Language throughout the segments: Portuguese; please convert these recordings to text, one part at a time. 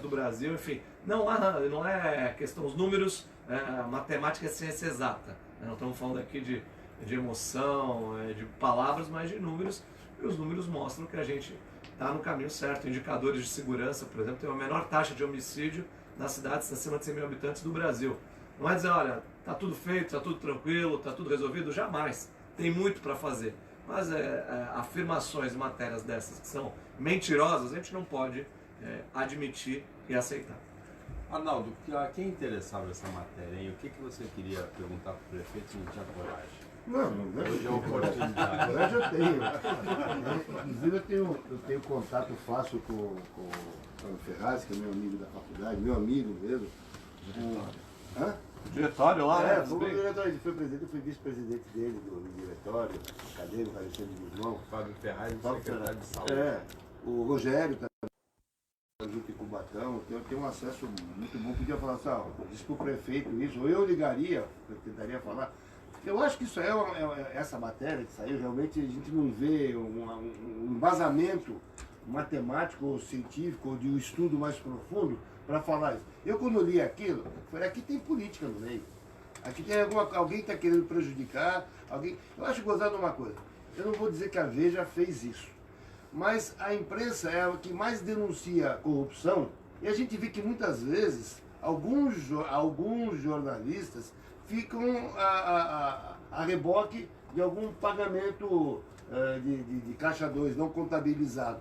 do Brasil, enfim. Não é questão, os números, matemática é ciência exata. Né? Não estamos falando aqui de emoção, de palavras, mas de números. E os números mostram que a gente está no caminho certo. Indicadores de segurança, por exemplo, tem a menor taxa de homicídio nas cidades acima de 100 mil habitantes do Brasil. Não é dizer, olha, está tudo feito, está tudo tranquilo, está tudo resolvido, jamais. Tem muito para fazer. Mas afirmações em matérias dessas que são mentirosas, a gente não pode admitir e aceitar. Arnaldo, a quem interessava essa matéria, hein? O que você queria perguntar para o prefeito se não tinha coragem? Não é. Hoje é a oportunidade. Coragem eu tenho. Inclusive eu tenho contato fácil com o Antônio Ferraz, que é meu amigo da faculdade, meu amigo mesmo. O diretório lá, foi o diretório, ele foi presidente, eu fui vice-presidente dele, do diretório, acadêmico, Alexandre Guzmão. Fábio Ferraz, secretário de saúde. O Rogério também, junto com o Batão, eu tenho um acesso muito bom, podia falar assim, disse para o prefeito isso, ou eu ligaria, eu tentaria falar. Eu acho que isso essa matéria que saiu, realmente a gente não vê um embasamento matemático ou científico ou de um estudo mais profundo para falar isso. Eu quando li aquilo, falei, aqui tem política no meio. Aqui tem alguém que está querendo prejudicar, alguém. Eu acho gozado uma coisa. Eu não vou dizer que a Veja fez isso, mas a imprensa é a que mais denuncia corrupção, e a gente vê que muitas vezes alguns jornalistas ficam a reboque de algum pagamento de caixa 2 não contabilizado.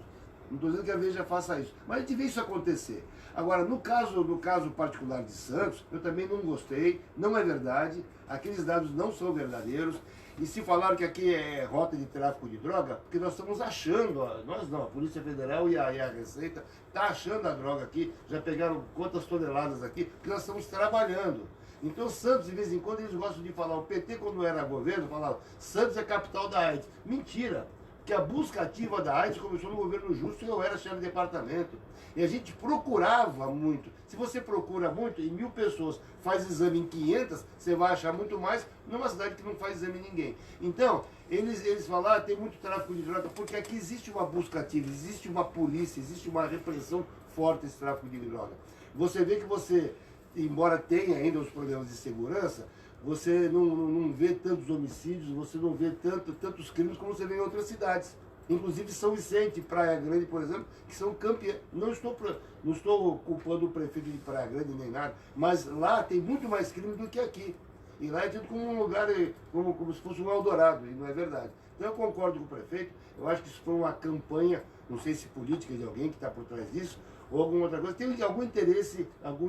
Não estou dizendo que a Veja faça isso, mas a gente vê isso acontecer. Agora, no caso particular de Santos, eu também não gostei, não é verdade, aqueles dados não são verdadeiros. E se falaram que aqui é rota de tráfico de droga, porque nós estamos achando, nós não, a Polícia Federal e a Receita está achando a droga aqui, já pegaram quantas toneladas aqui, porque nós estamos trabalhando. Então Santos, de vez em quando, eles gostam de falar, o PT quando era governo, falava, Santos é capital da AIDS. Mentira! Que a busca ativa da AIDS começou no governo Justo e eu era chefe de departamento. E a gente procurava muito. Se você procura muito, e 1000 pessoas faz exame em 500, você vai achar muito mais numa cidade que não faz exame em ninguém. Então, eles falaram, tem muito tráfico de droga, porque aqui existe uma busca ativa, existe uma polícia, existe uma repressão forte desse tráfico de droga. Você vê que você, embora tenha ainda os problemas de segurança, você não vê tantos homicídios, você não vê tantos crimes como você vê em outras cidades. Inclusive São Vicente, Praia Grande, por exemplo, que são campeãs. Não estou culpando o prefeito de Praia Grande nem nada, mas lá tem muito mais crime do que aqui. E lá é tido como um lugar, como se fosse um Eldorado, e não é verdade. Então eu concordo com o prefeito, eu acho que isso foi uma campanha, não sei se política de alguém que está por trás disso, ou alguma outra coisa, tem algum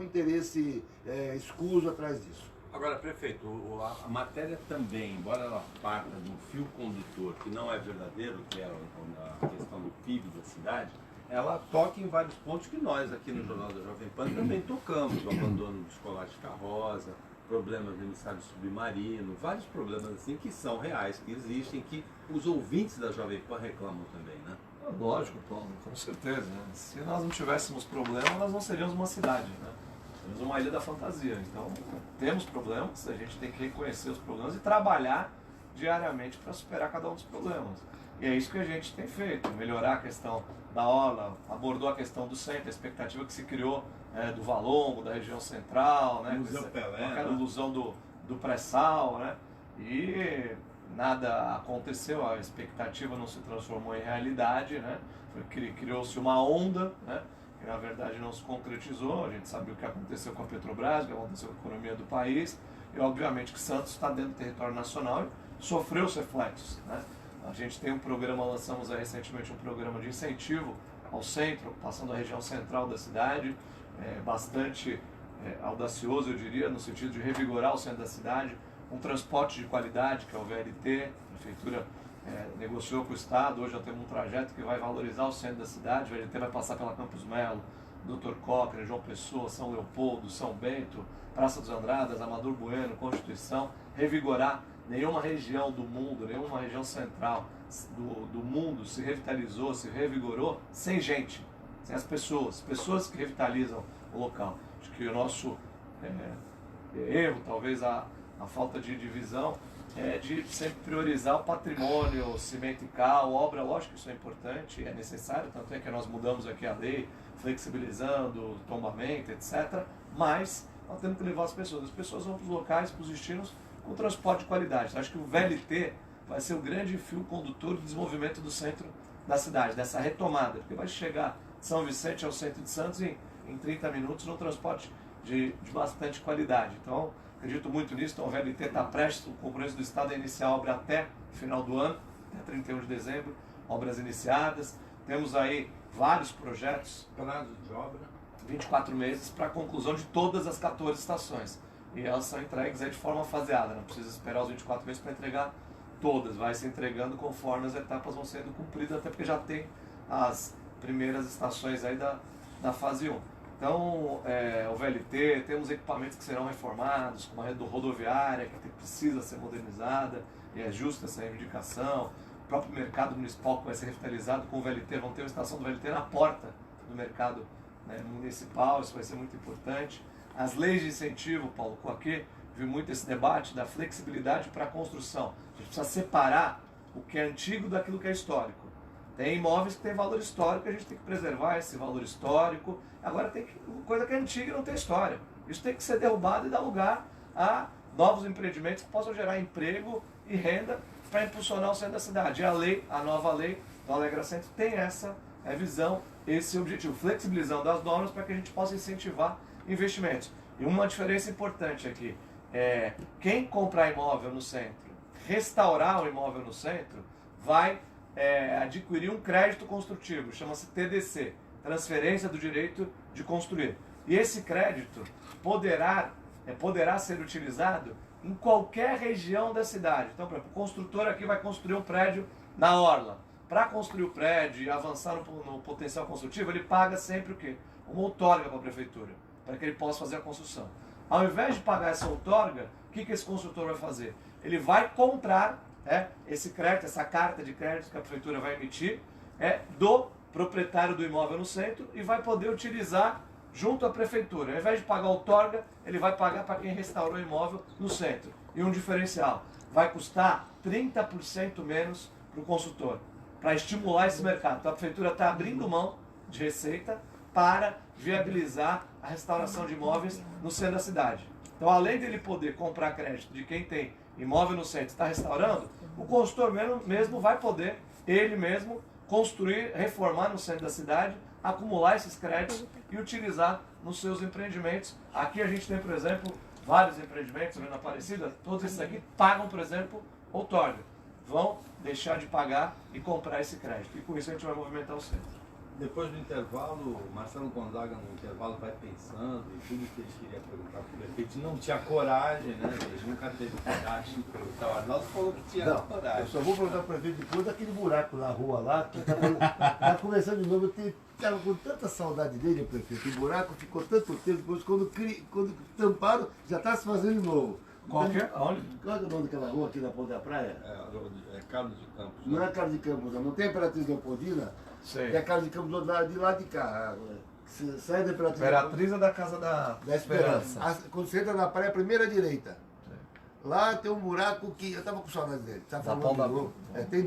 interesse escuso atrás disso. Agora, prefeito, a matéria também, embora ela parta de um fio condutor que não é verdadeiro, que é a questão do PIB da cidade, ela toca em vários pontos que nós aqui no Jornal da Jovem Pan também tocamos, o abandono do escolar de carroça, problemas do emissário submarino, vários problemas assim que são reais, que existem, que os ouvintes da Jovem Pan reclamam também, né? Lógico, Paulo, com certeza. Né? Se nós não tivéssemos problema, nós não seríamos uma cidade, né? Seríamos uma ilha da fantasia. Então, temos problemas, a gente tem que reconhecer os problemas e trabalhar diariamente para superar cada um dos problemas. E é isso que a gente tem feito, melhorar a questão da orla, abordou a questão do centro, a expectativa que se criou do Valongo, da região central, né? Aquela ilusão do pré-sal, né? E nada aconteceu, a expectativa não se transformou em realidade, né? Criou-se uma onda, né? Que na verdade não se concretizou. A gente sabe o que aconteceu com a Petrobras, o que aconteceu com a economia do país, e obviamente que Santos está dentro do território nacional e sofreu os reflexos, né? A gente tem um programa, lançamos recentemente um programa de incentivo ao centro, passando a região central da cidade, bastante audacioso, eu diria, no sentido de revigorar o centro da cidade, um transporte de qualidade, que é o VLT, a prefeitura negociou com o Estado, hoje já temos um trajeto que vai valorizar o centro da cidade, o VLT vai passar pela Campos Melo, Dr. Cochrane, João Pessoa, São Leopoldo, São Bento, Praça dos Andradas, Amador Bueno, Constituição, revigorar. Nenhuma região do mundo, nenhuma região central do mundo se revitalizou, se revigorou sem gente, sem as pessoas que revitalizam o local. Acho que o nosso erro, talvez a falta de divisão, é de sempre priorizar o patrimônio cimento e cal, obra, lógico que isso é importante, é necessário, tanto é que nós mudamos aqui a lei, flexibilizando tombamento, etc. Mas nós temos que levar as pessoas vão para os locais, para os destinos com transporte de qualidade. Acho que o VLT vai ser o grande fio condutor do desenvolvimento do centro da cidade, dessa retomada, porque vai chegar de São Vicente ao centro de Santos em 30 minutos no transporte de bastante qualidade. Então, acredito muito nisso. Então, o VLT está prestes, o compromisso do Estado é iniciar a obra até o final do ano, até 31 de dezembro, obras iniciadas. Temos aí vários projetos. Prazo de obra? 24 meses para a conclusão de todas as 14 estações. E elas são entregues aí de forma faseada, não precisa esperar os 24 meses para entregar todas, vai se entregando conforme as etapas vão sendo cumpridas, até porque já tem as primeiras estações aí da fase 1. Então, o VLT, temos equipamentos que serão reformados, como a rede rodoviária, que precisa ser modernizada, e é justa essa reivindicação. O próprio mercado municipal que vai ser revitalizado com o VLT, vão ter uma estação do VLT na porta do mercado, né, municipal, isso vai ser muito importante. As leis de incentivo, Paulo Coaquet, viu muito esse debate da flexibilidade para a construção. A gente precisa separar o que é antigo daquilo que é histórico. Tem imóveis que têm valor histórico, a gente tem que preservar esse valor histórico. Agora tem coisa que é antiga e não tem história. Isso tem que ser derrubado e dar lugar a novos empreendimentos que possam gerar emprego e renda para impulsionar o centro da cidade. E a nova lei do Alegra Centro tem essa visão, esse objetivo, flexibilizando as normas para que a gente possa incentivar investimentos. E uma diferença importante aqui é quem comprar imóvel no centro, restaurar o imóvel no centro, vai adquirir um crédito construtivo, chama-se TDC, Transferência do Direito de Construir. E esse crédito poderá ser utilizado em qualquer região da cidade. Então, por exemplo, o construtor aqui vai construir um prédio na orla. Para construir o prédio e avançar no potencial construtivo, ele paga sempre o quê? Uma outorga para a prefeitura, para que ele possa fazer a construção. Ao invés de pagar essa outorga, o que esse construtor vai fazer? Ele vai comprar esse crédito, essa carta de crédito que a prefeitura vai emitir, do proprietário do imóvel no centro e vai poder utilizar junto à prefeitura. Ao invés de pagar outorga, ele vai pagar para quem restaurou o imóvel no centro. E um diferencial, vai custar 30% menos para o consultor, para estimular esse mercado. Então a prefeitura está abrindo mão de receita para viabilizar a restauração de imóveis no centro da cidade. Então, além dele poder comprar crédito de quem tem imóvel no centro e está restaurando, o consultor mesmo vai poder, ele mesmo, construir, reformar no centro da cidade, acumular esses créditos e utilizar nos seus empreendimentos. Aqui a gente tem, por exemplo, vários empreendimentos, na Aparecida, todos esses aqui pagam, por exemplo, outorga. Vão deixar de pagar e comprar esse crédito. E com isso a gente vai movimentar o centro. Depois do intervalo, o Marcelo Gonzaga no intervalo vai pensando em tudo que ele queria perguntar para o prefeito. Não tinha coragem, né? Ele nunca teve coragem de perguntar. O Arnaldo falou que tinha coragem. Eu só vou perguntar para o prefeito depois daquele buraco na rua lá, que tá começando de novo. Eu estava com tanta saudade dele, prefeito. O buraco ficou tanto tempo, depois quando tamparam, já está se fazendo de novo. Qual que é? Onde? Qual é o nome daquela rua aqui na Ponta da Praia? É Carlos de Campos. Não é Carlos de Campos, não tem a Imperatriz Leopoldina? Sei. É a Carlos de Campos de lá de cá. Você sai da Imperatriz. Imperatriz é da Casa da Esperança. Quando você entra na praia, a primeira direita. Lá tem um buraco que. Eu estava com saudade dele. Tá falando de novo.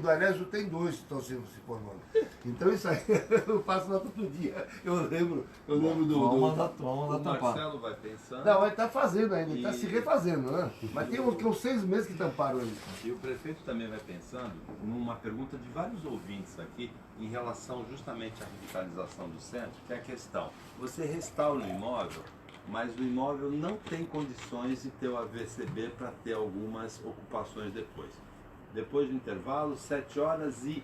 Aliás, tem dois que estão se formando. Então isso aí eu passo lá todo dia. Eu lembro do. Vamos mandar O tampar. Marcelo vai pensando. Não, ele está fazendo ainda, ele está se refazendo, né? Mas tem uns 6 meses que tamparam ele. E o prefeito também vai pensando numa pergunta de vários ouvintes aqui em relação justamente à revitalização do centro, que é a questão: você restaura o imóvel, mas o imóvel não tem condições de ter o AVCB para ter algumas ocupações depois. Depois do intervalo, 7h17.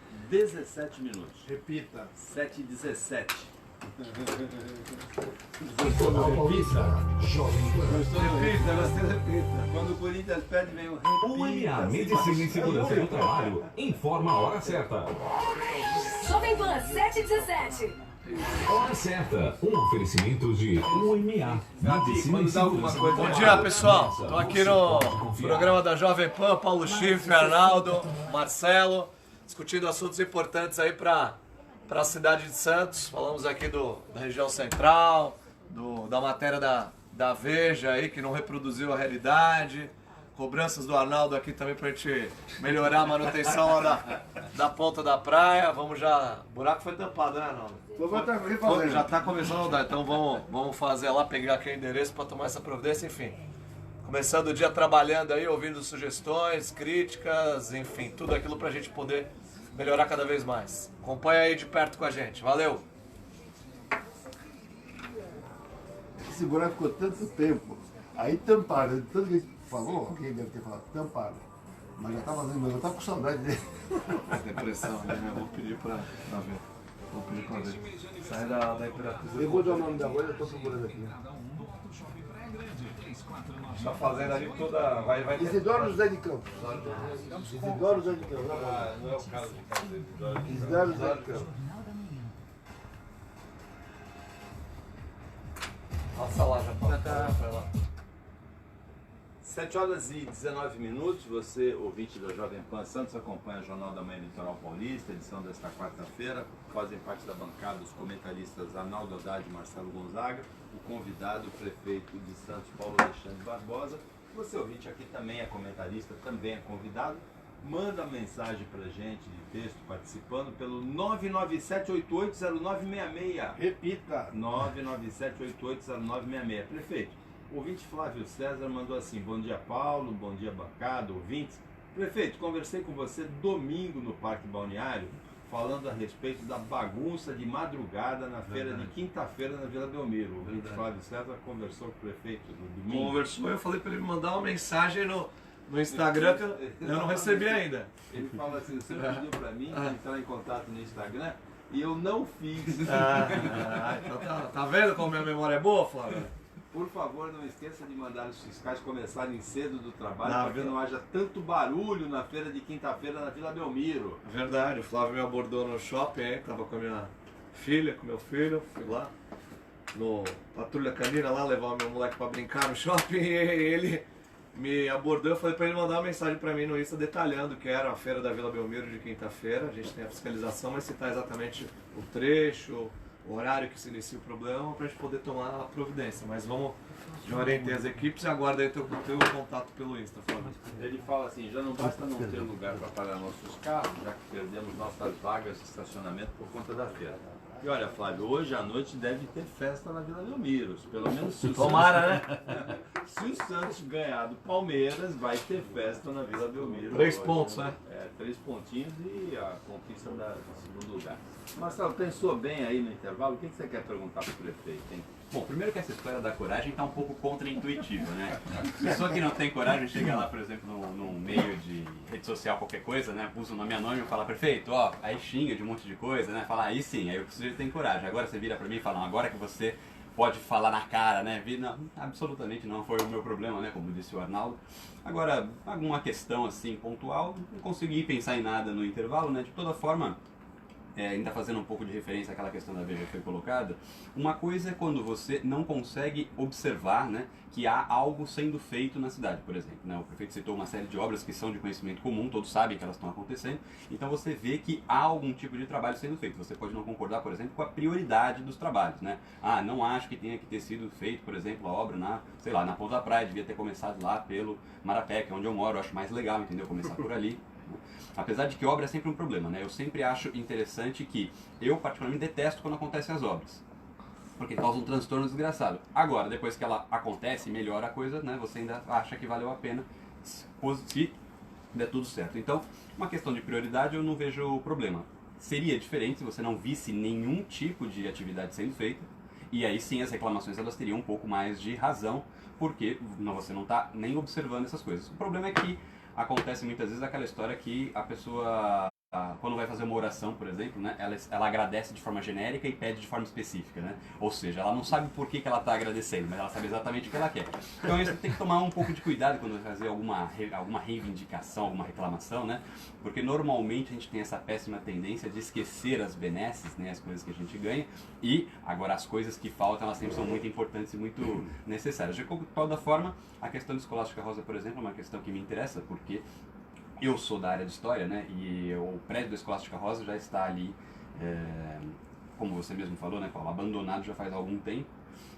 Repita. 7h17. Repita. Quando o Corinthians perde, vem o UMA Medicina e Segurança do Trabalho informa a hora certa. Jovem Pan 717. Hora certa, um oferecimento de UMA Medicina e Segurança do Bom Trabalho. dia, pessoal. Estou aqui no programa da Jovem Pan, Paulo Chifre, Arnaldo, Marcelo, discutindo assuntos importantes aí para a cidade de Santos. Falamos aqui da região central, da matéria da Veja aí, que não reproduziu a realidade. cobranças do Arnaldo aqui também pra gente melhorar a manutenção lá da ponta da praia. Vamos já... O buraco foi tampado, né, Arnaldo? Já tá começando a dar, então vamos fazer lá, pegar aqui o endereço para tomar essa providência, enfim. Começando o dia trabalhando aí, ouvindo sugestões, críticas, enfim, tudo aquilo pra gente poder melhorar cada vez mais. Acompanha aí de perto com a gente, valeu! Esse buraco ficou tanto tempo, aí tamparam, tanto que a gente falou, alguém deve ter falado, tamparam. Mas já estava fazendo, eu estava com saudade dele. Depressão, né? Vou pedir pra ver. Vou pedir pra ver. Sai da Imperatriz. Eu vou dar o nome da rua, eu estou procurando aqui. Tá fazendo ali toda... Vai ter... Isidoro José de Campos. Isidoro José de Campos. Não é o caso de casa. Isidoro José de Campos. Passa lá, já vai lá. 7 horas e 19 minutos, você, ouvinte da Jovem Pan Santos, acompanha o Jornal da Manhã Litoral Paulista, edição desta quarta-feira. Fazem parte da bancada os comentaristas Arnaldo Haddad e Marcelo Gonzaga, o convidado, o prefeito de Santos, Paulo Alexandre Barbosa. Você, ouvinte, aqui também é comentarista, também é convidado. Manda mensagem pra gente de texto participando pelo 997880966. Repita. 997880966. Prefeito, o ouvinte Flávio César mandou assim: bom dia, Paulo, bom dia, bancada, ouvintes. Prefeito, conversei com você domingo no Parque Balneário, falando a respeito da bagunça de madrugada na feira de quinta-feira na Vila Belmiro. O ouvinte Flávio César conversou com o prefeito no domingo. Conversou, eu falei pra ele mandar uma mensagem no Instagram que eu não recebi ainda. Ele fala assim: você pediu pra mim entrar em contato no Instagram e eu não fiz. Então tá vendo como minha memória é boa, Flávio? Por favor, não esqueça de mandar os fiscais começarem cedo do trabalho para que não haja tanto barulho na feira de quinta-feira na Vila Belmiro. Verdade, o Flávio me abordou no shopping aí, tava com a minha filha, com meu filho, fui lá no Patrulha Canina lá, levar o meu moleque pra brincar no shopping e ele me abordou, eu falei pra ele mandar uma mensagem pra mim no Insta detalhando que era a feira da Vila Belmiro de quinta-feira. A gente tem a fiscalização, mas citar exatamente o trecho, o horário que se inicia o problema pra gente poder tomar a providência. Mas vamos, já orientei as equipes e aguardo aí teu contato pelo Insta, Flávio. Ele fala assim: já não basta não ter lugar para parar nossos carros, já que perdemos nossas vagas de estacionamento por conta da feira. E olha, Flávio, hoje à noite deve ter festa na Vila Belmiro. Pelo menos se o Tomara, Santos... né? Se o Santos ganhar do Palmeiras, vai ter festa na Vila Belmiro. 3 hoje, pontos, né? 3 pontinhos e a conquista do segundo lugar. Marcelo, pensou bem aí no intervalo? O que você quer perguntar para o prefeito, hein? Bom, primeiro que essa história da coragem está um pouco contra-intuitiva, né? Pessoa que não tem coragem chega lá, por exemplo, num meio de rede social, qualquer coisa, né? Usa o nome anônimo e fala: prefeito, ó, aí xinga de um monte de coisa, né? Fala: aí sim, aí o sujeito tem coragem. Agora você vira pra mim e fala: não, agora que você pode falar na cara, né? Não, absolutamente não foi o meu problema, né? Como disse o Arnaldo. Agora, alguma questão assim pontual, não consegui pensar em nada no intervalo, né? De toda forma, ainda fazendo um pouco de referência àquela questão da Veja que foi colocada, uma coisa é quando você não consegue observar, né, que há algo sendo feito na cidade, por exemplo, né? O prefeito citou uma série de obras que são de conhecimento comum, todos sabem que elas estão acontecendo, então você vê que há algum tipo de trabalho sendo feito. Você pode não concordar, por exemplo, com a prioridade dos trabalhos, né? Ah, não acho que tenha que ter sido feito, por exemplo, a obra na, sei lá, na Ponta da Praia, devia ter começado lá pelo Marapé, que é onde eu moro, eu acho mais legal, entendeu? Começar por ali. Apesar de que obra é sempre um problema, né? Eu sempre acho interessante que eu particularmente detesto quando acontecem as obras, porque causa um transtorno desgraçado. Agora, depois que ela acontece e melhora a coisa, né? Você ainda acha que valeu a pena se der tudo certo. Então, uma questão de prioridade eu não vejo problema. Seria diferente se você não visse nenhum tipo de atividade sendo feita, e aí sim as reclamações elas teriam um pouco mais de razão, porque você não está nem observando essas coisas. O problema é que acontece muitas vezes aquela história que a pessoa, quando vai fazer uma oração, por exemplo, né, ela agradece de forma genérica e pede de forma específica, né? Ou seja, ela não sabe por que ela está agradecendo, mas ela sabe exatamente o que ela quer. Então isso tem que tomar um pouco de cuidado quando vai fazer alguma reivindicação, alguma reclamação, né? Porque normalmente a gente tem essa péssima tendência de esquecer as benesses, né, as coisas que a gente ganha, e agora as coisas que faltam, elas sempre são muito importantes e muito necessárias. De toda forma, a questão de Escolástica Rosa, por exemplo, é uma questão que me interessa, porque eu sou da área de História, né, e o prédio da Escolástica Rosa já está ali, como você mesmo falou, né, Paulo, abandonado já faz algum tempo.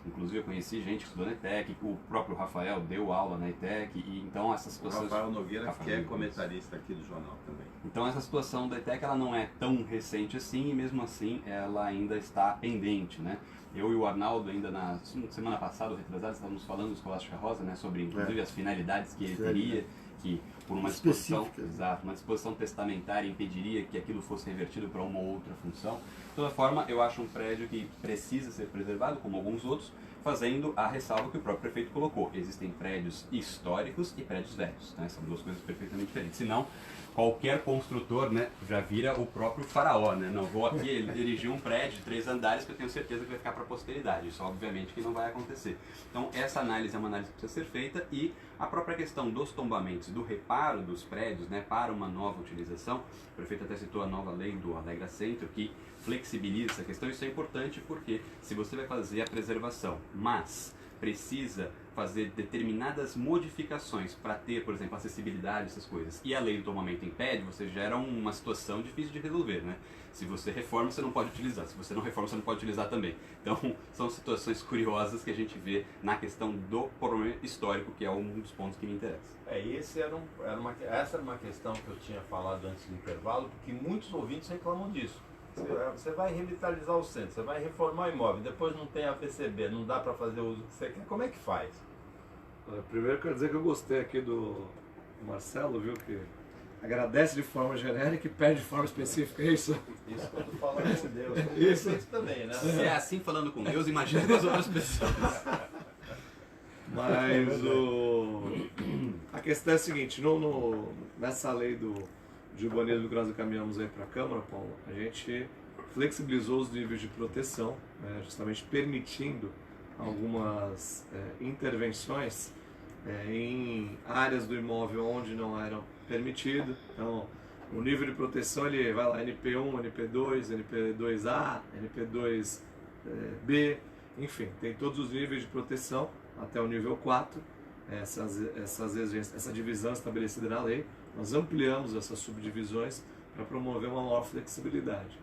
Inclusive eu conheci gente que estudou na ETEC, o próprio Rafael deu aula na ETEC, e então essa O situação... Rafael Nogueira, que é Nogueira. comentarista aqui do jornal também. Então essa situação da ETEC ela não é tão recente assim, e mesmo assim ela ainda está pendente, né? Eu e o Arnaldo ainda na semana passada, ou retrasada, estávamos falando do Escolástica Rosa, né, sobre inclusive as finalidades que ele teria, que por uma disposição, Específicas. exato, uma disposição testamentária impediria que aquilo fosse revertido para uma ou outra função. De toda forma, eu acho um prédio que precisa ser preservado, como alguns outros, fazendo a ressalva que o próprio prefeito colocou. Existem prédios históricos e prédios velhos, né? São duas coisas perfeitamente diferentes. Senão, qualquer construtor, né, já vira o próprio faraó, né? Não vou aqui erigir um prédio de 3 andares que eu tenho certeza que vai ficar para a posteridade. Isso obviamente que não vai acontecer. Então essa análise é uma análise que precisa ser feita, e a própria questão dos tombamentos, do reparo dos prédios, né, para uma nova utilização. O prefeito até citou a nova lei do Alegra Centro, que flexibiliza essa questão. Isso é importante porque se você vai fazer a preservação, mas precisa fazer determinadas modificações para ter, por exemplo, acessibilidade, essas coisas, e a lei do tombamento impede, você gera uma situação difícil de resolver, né? Se você reforma, você não pode utilizar. Se você não reforma, você não pode utilizar também. Então, são situações curiosas que a gente vê na questão do problema histórico, que é um dos pontos que me interessa. Essa era uma questão que eu tinha falado antes do intervalo, porque muitos ouvintes reclamam disso. Você vai revitalizar o centro, você vai reformar o imóvel, depois não tem AVCB, não dá para fazer o uso que você quer. Como é que faz? Primeiro eu quero dizer que eu gostei aqui do Marcelo, viu, que agradece de forma genérica e pede de forma específica, é isso? Isso quando fala com Deus. Isso. Isso também, né? Se é assim falando com Deus, imagina com as outras pessoas. Mas a questão é a seguinte, nessa lei de urbanismo que nós encaminhamos aí para a Câmara, Paulo, a gente flexibilizou os níveis de proteção, né, justamente permitindo algumas intervenções em áreas do imóvel onde não eram permitido. Então, o nível de proteção ele vai lá NP1, NP2, NP2A, NP2B, enfim, tem todos os níveis de proteção até o nível 4. Essa divisão estabelecida na lei, nós ampliamos essas subdivisões para promover uma maior flexibilidade.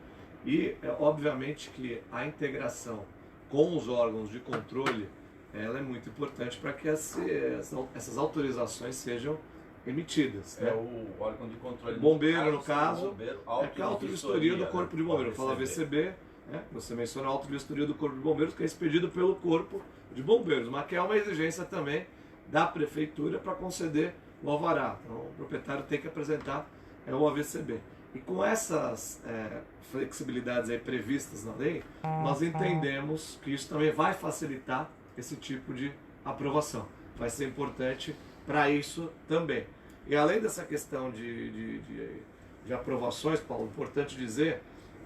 E, obviamente, que a integração com os órgãos de controle ela é muito importante para que essas autorizações sejam emitidas. É o órgão de controle. Bombeiro, no caso, bombeiro, é a auto-vistoria do Corpo de Bombeiros. Fala VCB, né? Você menciona a auto-vistoria do Corpo de Bombeiros, que é expedido pelo Corpo de Bombeiros, mas que é uma exigência também da Prefeitura para conceder o alvará. Então, o proprietário tem que apresentar o AVCB. E com essas flexibilidades aí previstas na lei, nós entendemos que isso também vai facilitar esse tipo de aprovação. Vai ser importante para isso também. E além dessa questão de aprovações, Paulo, importante dizer,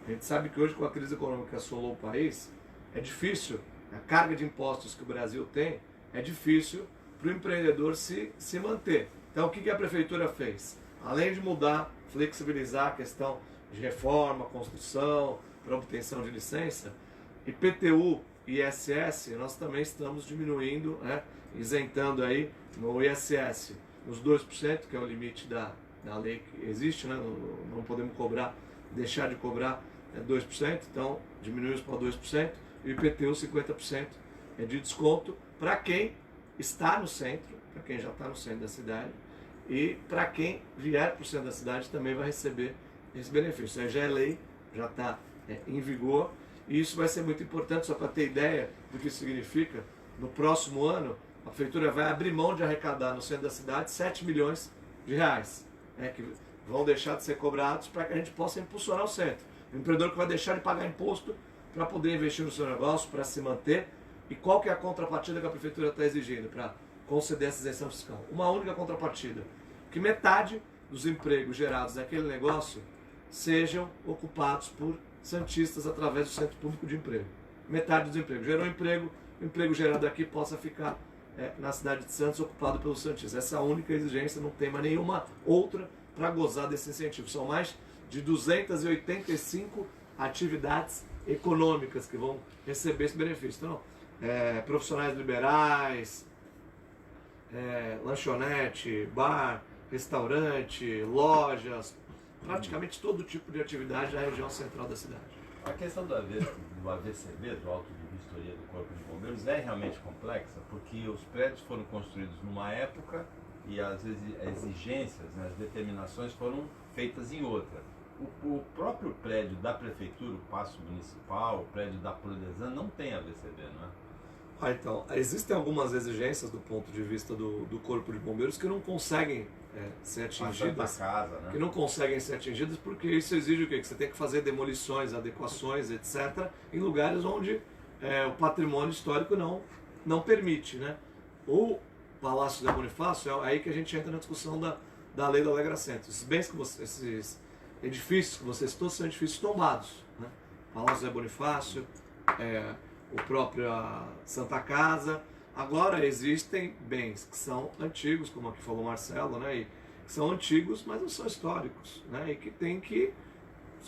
a gente sabe que hoje com a crise econômica que assolou o país, é difícil, a carga de impostos que o Brasil tem, é difícil para o empreendedor se manter. Então o que a Prefeitura fez? Além de mudar, flexibilizar a questão de reforma, construção, para obtenção de licença, IPTU e ISS, nós também estamos diminuindo, né, isentando aí no ISS os 2%, que é o limite da lei que existe, né, não podemos cobrar, deixar de cobrar 2%, então diminuímos para 2%, e o IPTU 50% de desconto para quem está no centro, para quem já está no centro da cidade, e para quem vier para o centro da cidade também vai receber esse benefício. Já é lei, já está em vigor, e isso vai ser muito importante, só para ter ideia do que significa. No próximo ano, a Prefeitura vai abrir mão de arrecadar no centro da cidade 7 milhões de reais, né, que vão deixar de ser cobrados para que a gente possa impulsionar o centro. O empreendedor que vai deixar de pagar imposto para poder investir no seu negócio, para se manter. E qual que é a contrapartida que a Prefeitura está exigindo para conceder essa isenção fiscal? Uma única contrapartida, que metade dos empregos gerados naquele negócio sejam ocupados por santistas através do Centro Público de Emprego. Metade dos empregos. Gerou emprego, o emprego gerado aqui possa ficar na cidade de Santos ocupado pelos santistas. Essa é a única exigência, não tem mais nenhuma outra para gozar desse incentivo. São mais de 285 atividades econômicas que vão receber esse benefício. Então, profissionais liberais, lanchonete, bar, restaurante, lojas, praticamente todo tipo de atividade na região central da cidade. A questão do AVCB, do auto de auditoria do Corpo de Bombeiros é realmente complexa, porque os prédios foram construídos numa época e as exigências, né, as determinações foram feitas em outra. O próprio prédio da Prefeitura, o Paço Municipal, o prédio da Prodesan, não tem ABCD, não é? Então, existem algumas exigências do ponto de vista do Corpo de Bombeiros que não conseguem ser atingidas. Casa, né? Que não conseguem ser atingidas porque isso exige o quê? Que você tem que fazer demolições, adequações, etc., em lugares onde o patrimônio histórico não permite, né? O Palácio Zé Bonifácio é aí que a gente entra na discussão da Lei do Alegra Centro. Esses bens esses edifícios que você citou são edifícios tombados, né? Palácio Zé Bonifácio, o próprio Santa Casa. Agora existem bens que são antigos, como aqui falou o Marcelo, né? E que são antigos, mas não são históricos, né? E que tem que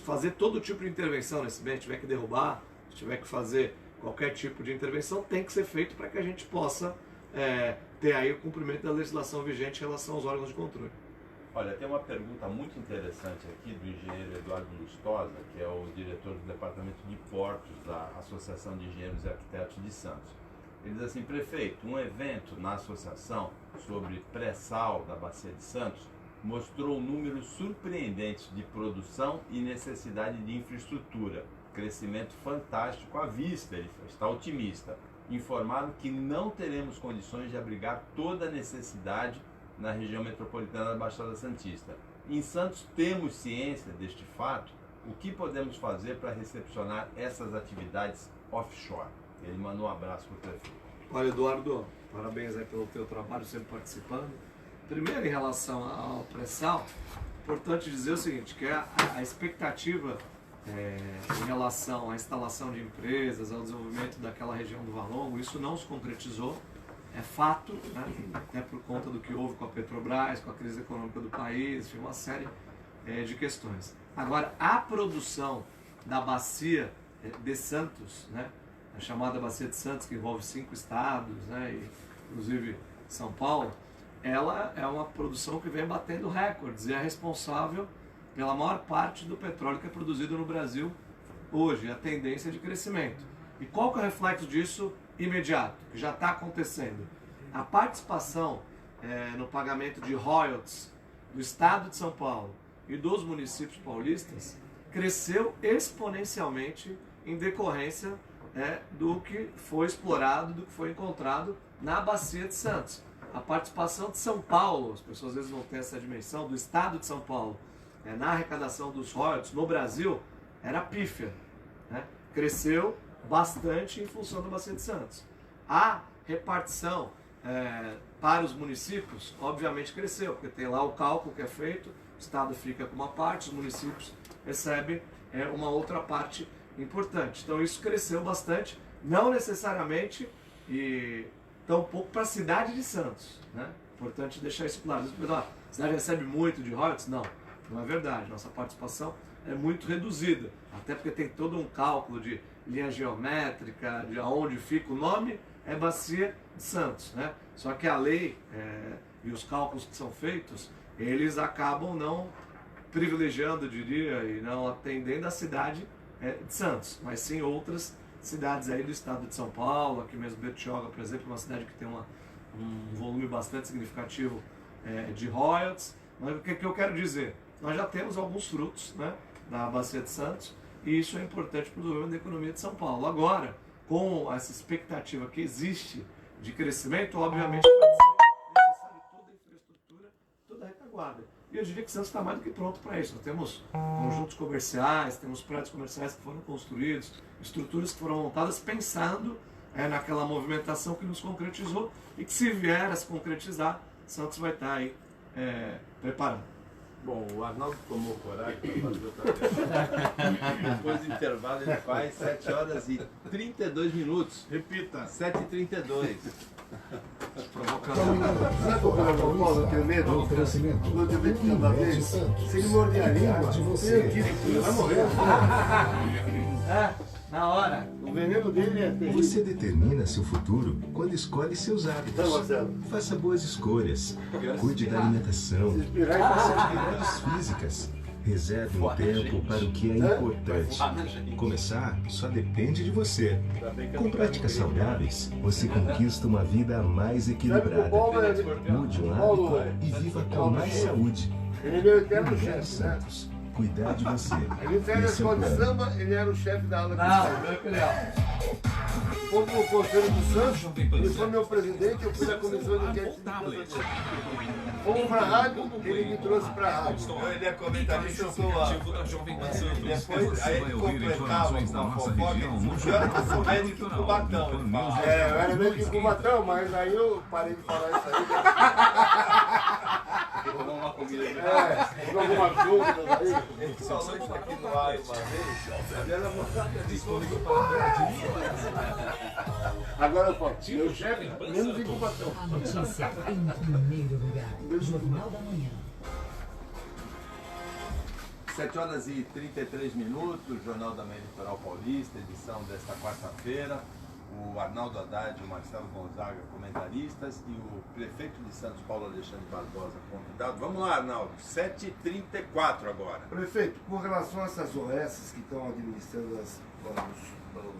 fazer todo tipo de intervenção nesse bem. Se tiver que derrubar, se tiver que fazer qualquer tipo de intervenção, tem que ser feito para que a gente possa ter aí o cumprimento da legislação vigente em relação aos órgãos de controle. Olha, tem uma pergunta muito interessante aqui do engenheiro Eduardo Lustosa, que é o diretor do Departamento de Portos da Associação de Engenheiros e Arquitetos de Santos. Ele diz assim: prefeito, um evento na associação sobre pré-sal da Bacia de Santos mostrou números surpreendentes de produção e necessidade de infraestrutura. Crescimento fantástico à vista, ele está otimista. Informaram que não teremos condições de abrigar toda a necessidade na região metropolitana da Baixada Santista. Em Santos temos ciência deste fato. O que podemos fazer para recepcionar essas atividades offshore? Ele mandou um abraço para o prefeito. Olha, Eduardo, parabéns aí pelo teu trabalho, sempre participando. Primeiro, em relação ao pré-sal, importante dizer o seguinte, que a expectativa em relação à instalação de empresas, ao desenvolvimento daquela região do Valongo, isso não se concretizou. É fato, né? Até por conta do que houve com a Petrobras, com a crise econômica do país, enfim, uma série de questões. Agora, a produção da bacia de Santos, né? A chamada Bacia de Santos, que envolve 5 estados, né? E, inclusive São Paulo, ela é uma produção que vem batendo recordes e é responsável pela maior parte do petróleo que é produzido no Brasil hoje, a tendência de crescimento. E qual que é o reflexo disso imediato, que já está acontecendo? A participação no pagamento de royalties do Estado de São Paulo e dos municípios paulistas cresceu exponencialmente em decorrência do que foi explorado, do que foi encontrado na Bacia de Santos. A participação de São Paulo, as pessoas às vezes não têm essa dimensão, do Estado de São Paulo, na arrecadação dos royalties no Brasil, era pífia, né? Cresceu bastante em função da Bacia de Santos. A repartição para os municípios, obviamente, cresceu, porque tem lá o cálculo que é feito, o Estado fica com uma parte, os municípios recebem uma outra parte importante. Então isso cresceu bastante, não necessariamente e tão pouco para a cidade de Santos, né? Importante deixar isso claro. A cidade recebe muito de royalties? Não, não é verdade. Nossa participação é muito reduzida, até porque tem todo um cálculo de linha geométrica, de onde fica o nome, é Bacia de Santos, né? Só que a lei e os cálculos que são feitos, eles acabam não privilegiando, eu diria, e não atendendo a cidade de Santos, mas sim outras cidades aí do estado de São Paulo, aqui mesmo Bertioga, por exemplo, uma cidade que tem um volume bastante significativo de royalties. Mas o que eu quero dizer? Nós já temos alguns frutos, né, na Bacia de Santos, e isso é importante para o desenvolvimento da economia de São Paulo. Agora, com essa expectativa que existe de crescimento, obviamente vai ser necessário toda a infraestrutura, toda a retaguarda. E eu diria que Santos está mais do que pronto para isso. Nós temos conjuntos comerciais, temos prédios comerciais que foram construídos, estruturas que foram montadas pensando naquela movimentação que nos concretizou e que, se vier a se concretizar, Santos vai estar aí preparado. Bom, o Arnaldo tomou coragem para fazer outra pergunta. Depois do intervalo ele faz 7 horas e 32 minutos. Repita. 7h32. Sabe o Paulo, eu tenho medo? Oferecimento. Quando eu vejo uma vez, se ele morder a língua, ele vai morrer. Na hora. O veneno dele é terrível. Você determina seu futuro quando escolhe seus hábitos. Marcelo. Faça boas escolhas. Cuide da alimentação. Se inspirar e Faça passar. atividades físicas. Reserve um tempo para o que é importante. Começar só depende de você. Com práticas saudáveis, você conquista uma vida mais equilibrada. Mude um hábito e viva com mais saúde. Ele é meu eterno Humberto chefe, né? Santos, cuidar de você. Ele fez na Esse é o escola de plano. samba, ele era o chefe da aula de Não, samba. meu filial. Como o conselho do Santos, ele foi meu presidente, eu fui da comissão de enquete. Fomos pra rádio, ele me trouxe pra rádio. Ele é comentarista, eu sou a... Depois, aí ele completava com a fofoca, pior que eu sou médico em Cubatão. É, eu era meio que Cubatão, mas aí eu parei de falar isso aí. Com algumas dúvidas aí. Ele falou isso aqui no ar uma vez, ela mostrava disponível Agora eu falo, meu chefe, menos em Cubatão. A notícia em primeiro lugar. Jornal da Manhã. 7 horas e 33 minutos, Jornal da Manhã Litoral Paulista, edição desta quarta-feira. O Arnaldo Haddad e o Marcelo Gonzaga, comentaristas, e o prefeito de Santos, Paulo Alexandre Barbosa, convidado. Vamos lá, Arnaldo, 7h34 agora. Prefeito, com relação a essas OS que estão administrando os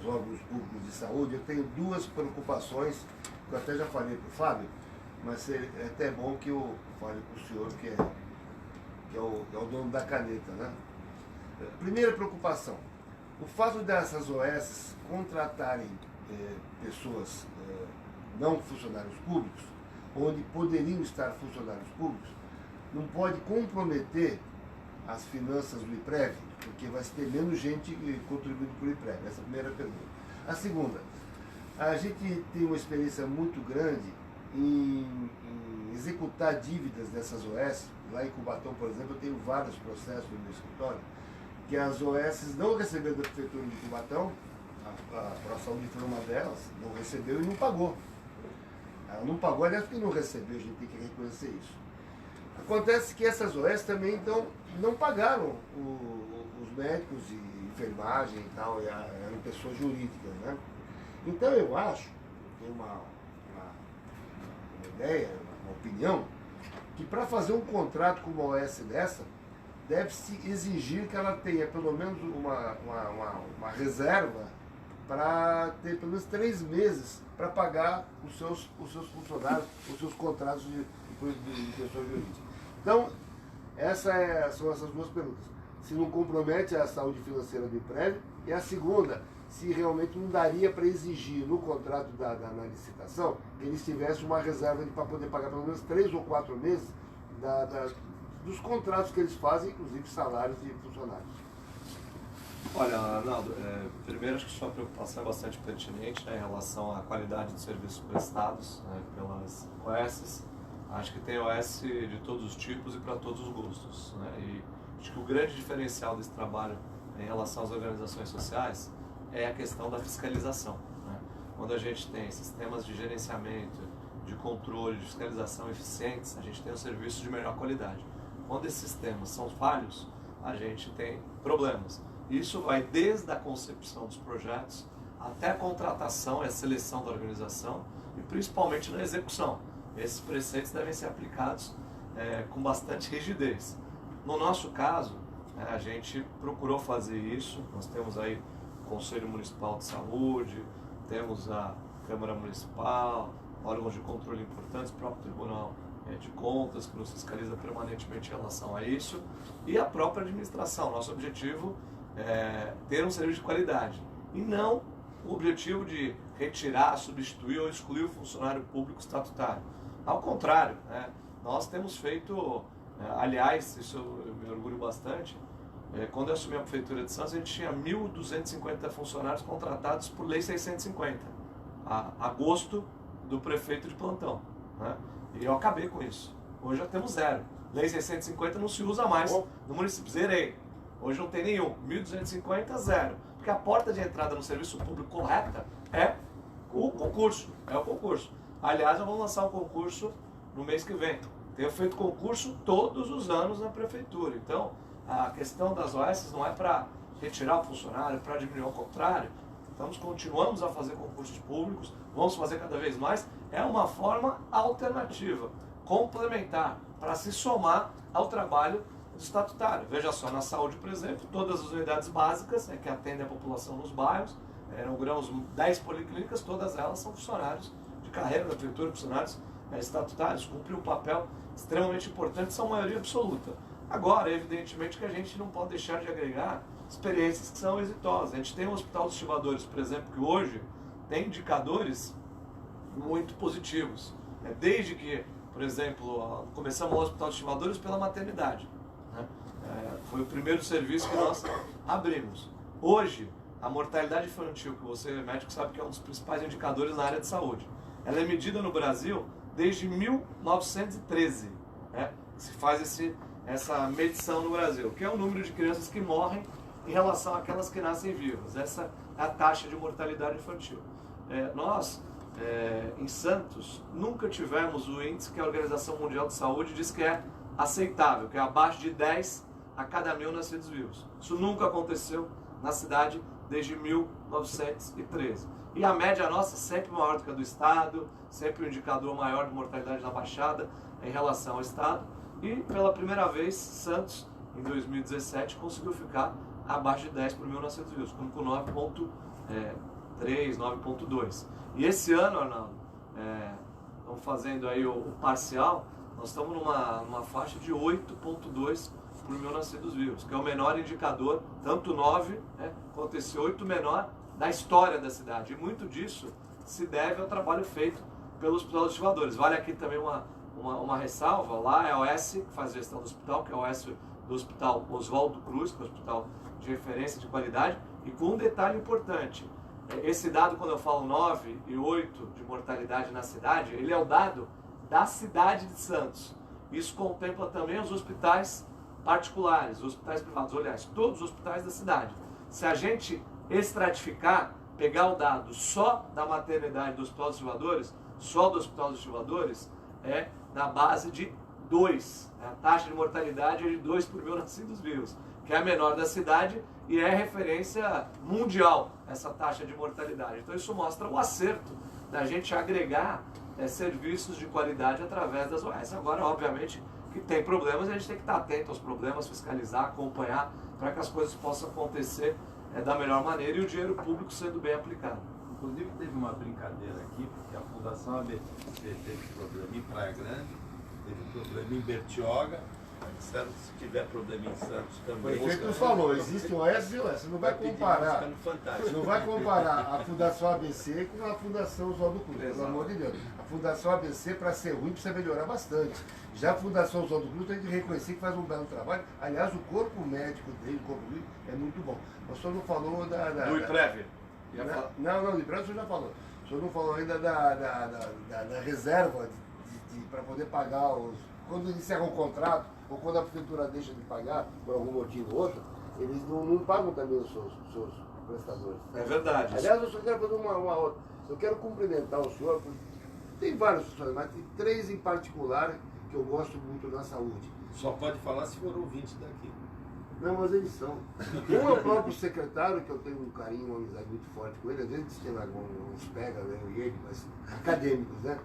órgãos públicos de saúde, eu tenho duas preocupações, que eu até já falei para o Fábio, mas é até bom que eu fale para o senhor, que é o dono da caneta, né? Primeira preocupação, o fato dessas OS contratarem pessoas não funcionários públicos, onde poderiam estar funcionários públicos, não pode comprometer as finanças do IPREV, porque vai ter menos gente contribuindo para o IPREV. Essa é a primeira pergunta. A segunda, a gente tem uma experiência muito grande em executar dívidas dessas OS. Lá em Cubatão, por exemplo, eu tenho vários processos no meu escritório, que as OS não receberam da Prefeitura de Cubatão, a ProSaúde foi uma delas, não recebeu e não pagou. Ela não pagou, aliás, porque não recebeu, a gente tem que reconhecer isso. Acontece que essas OS também então, não pagaram os médicos e enfermagem e tal, eram pessoas jurídicas, né? Então eu acho, tenho uma ideia, uma opinião, que para fazer um contrato com uma OS dessa, deve-se exigir que ela tenha pelo menos uma reserva para ter pelo menos 3 meses para pagar os seus funcionários, os seus contratos de pessoa jurídica. Então, são essas duas perguntas. Se não compromete a saúde financeira do IPREV, e a segunda, se realmente não daria para exigir no contrato na licitação que eles tivessem uma reserva para poder pagar pelo menos 3 ou 4 meses dos contratos que eles fazem, inclusive salários de funcionários. Olha, Arnaldo, primeiro acho que sua preocupação é bastante pertinente, né, em relação à qualidade dos serviços prestados, né, pelas OS. Acho que tem OS de todos os tipos e para todos os gostos, né, e acho que o grande diferencial desse trabalho em relação às organizações sociais é a questão da fiscalização, né. Quando a gente tem sistemas de gerenciamento, de controle, de fiscalização eficientes, a gente tem um serviço de melhor qualidade. Quando esses sistemas são falhos, a gente tem problemas. Isso vai desde a concepção dos projetos até a contratação e a seleção da organização e principalmente na execução. Esses preceitos devem ser aplicados com bastante rigidez. No nosso caso, a gente procurou fazer isso. Nós temos aí o Conselho Municipal de Saúde, temos a Câmara Municipal, órgãos de controle importantes, o próprio Tribunal de Contas, que nos fiscaliza permanentemente em relação a isso, e a própria administração. Nosso objetivo é ter um serviço de qualidade e não o objetivo de retirar, substituir ou excluir o funcionário público estatutário. Ao contrário, né, nós temos feito, aliás, isso eu me orgulho bastante, quando eu assumi a Prefeitura de Santos, a gente tinha 1.250 funcionários contratados por Lei 650, a gosto do prefeito de plantão, né? E eu acabei com isso. Hoje já temos 0. Lei 650 não se usa mais no município. Zerei. Hoje não tem nenhum. 1.250, 0. Porque a porta de entrada no serviço público correta é o concurso. É o concurso. Aliás, nós vamos lançar um concurso no mês que vem. Tenho feito concurso todos os anos na prefeitura. Então, a questão das OS não é para retirar o funcionário, para diminuir, ao contrário. Continuamos a fazer concursos públicos, vamos fazer cada vez mais. É uma forma alternativa, complementar, para se somar ao trabalho estatutário. Veja só, na saúde, por exemplo, todas as unidades básicas que atendem a população nos bairros, inauguramos 10 policlínicas, todas elas são funcionários de carreira da prefeitura, funcionários estatutários, cumprem um papel extremamente importante, são maioria absoluta. Agora, evidentemente que a gente não pode deixar de agregar experiências que são exitosas. A gente tem o Hospital dos Estivadores, por exemplo, que hoje tem indicadores muito positivos. Desde que, por exemplo, começamos o Hospital dos Estivadores pela maternidade. Foi o primeiro serviço que nós abrimos. Hoje, a mortalidade infantil, que você, médico, sabe que é um dos principais indicadores na área de saúde, ela é medida no Brasil desde 1913. Se faz essa medição no Brasil, que é o número de crianças que morrem em relação àquelas que nascem vivas. Essa é a taxa de mortalidade infantil. Nós, em Santos, nunca tivemos o índice que a Organização Mundial de Saúde diz que é aceitável, que é abaixo de 10 a cada 1000 nascidos vivos. Isso nunca aconteceu na cidade desde 1913. E a média nossa é sempre maior do que a do Estado, sempre um indicador maior de mortalidade na Baixada em relação ao Estado. E pela primeira vez, Santos, em 2017, conseguiu ficar abaixo de 10 por 1000 nascidos vivos, com 9,3, 9,2. E esse ano, Arnaldo, estamos fazendo aí o parcial, nós estamos numa faixa de 8,2 por 1000 nascidos vivos, que é o menor indicador, tanto 9 quanto esse 8 menor da história da cidade. E muito disso se deve ao trabalho feito pelos Hospital dos Estivadores. Vale aqui também uma ressalva, lá é a OS que faz gestão do hospital, que é a OS do Hospital Oswaldo Cruz, que é o hospital de referência de qualidade, e com um detalhe importante, esse dado, quando eu falo 9 e 8 de mortalidade na cidade, ele é o dado da cidade de Santos. Isso contempla também os hospitais particulares, os hospitais privados, aliás, todos os hospitais da cidade. Se a gente estratificar, pegar o dado só da maternidade do Hospital dos Estivadores, só do Hospital dos Estivadores, é na base de 2. A taxa de mortalidade é de 2 por 1000 nascidos vivos, que é a menor da cidade e é referência mundial, essa taxa de mortalidade. Então isso mostra o acerto da gente agregar serviços de qualidade através das OS. Agora, obviamente, que tem problemas, a gente tem que estar atento aos problemas, fiscalizar, acompanhar, para que as coisas possam acontecer da melhor maneira e o dinheiro público sendo bem aplicado. Inclusive teve uma brincadeira aqui, porque a Fundação ABC teve problema em Praia Grande, teve problema em Bertioga, disseram que se tiver problema em Santos O também. prefeito falou, existe o OS e o OS. Você não vai comparar. Fantástico. Não vai comparar a Fundação ABC com a Fundação Oswaldo Cruz, pelo amor de Deus. A Fundação ABC, para ser ruim, precisa melhorar bastante. Já a Fundação Oswaldo Cruz tem que reconhecer que faz um belo trabalho. Aliás, o corpo médico dele, o corpo dele, é muito bom. O senhor não falou Do IPREV? Não, do IPREV o senhor já falou. O senhor não falou ainda da reserva para poder pagar os... Quando encerra um contrato, ou quando a prefeitura deixa de pagar, por algum motivo ou outro, eles não pagam também os seus prestadores. É verdade. Aliás, eu só quero fazer uma outra. Eu quero cumprimentar o senhor, porque tem vários funcionários, mas tem 3 em particular que eu gosto muito na saúde. Só pode falar se for ouvinte daqui. Não, mas eles são. Um é o próprio secretário, que eu tenho um carinho, uma amizade muito forte com ele. Às vezes tem uns pega, né, eu e ele, mas acadêmicos, né?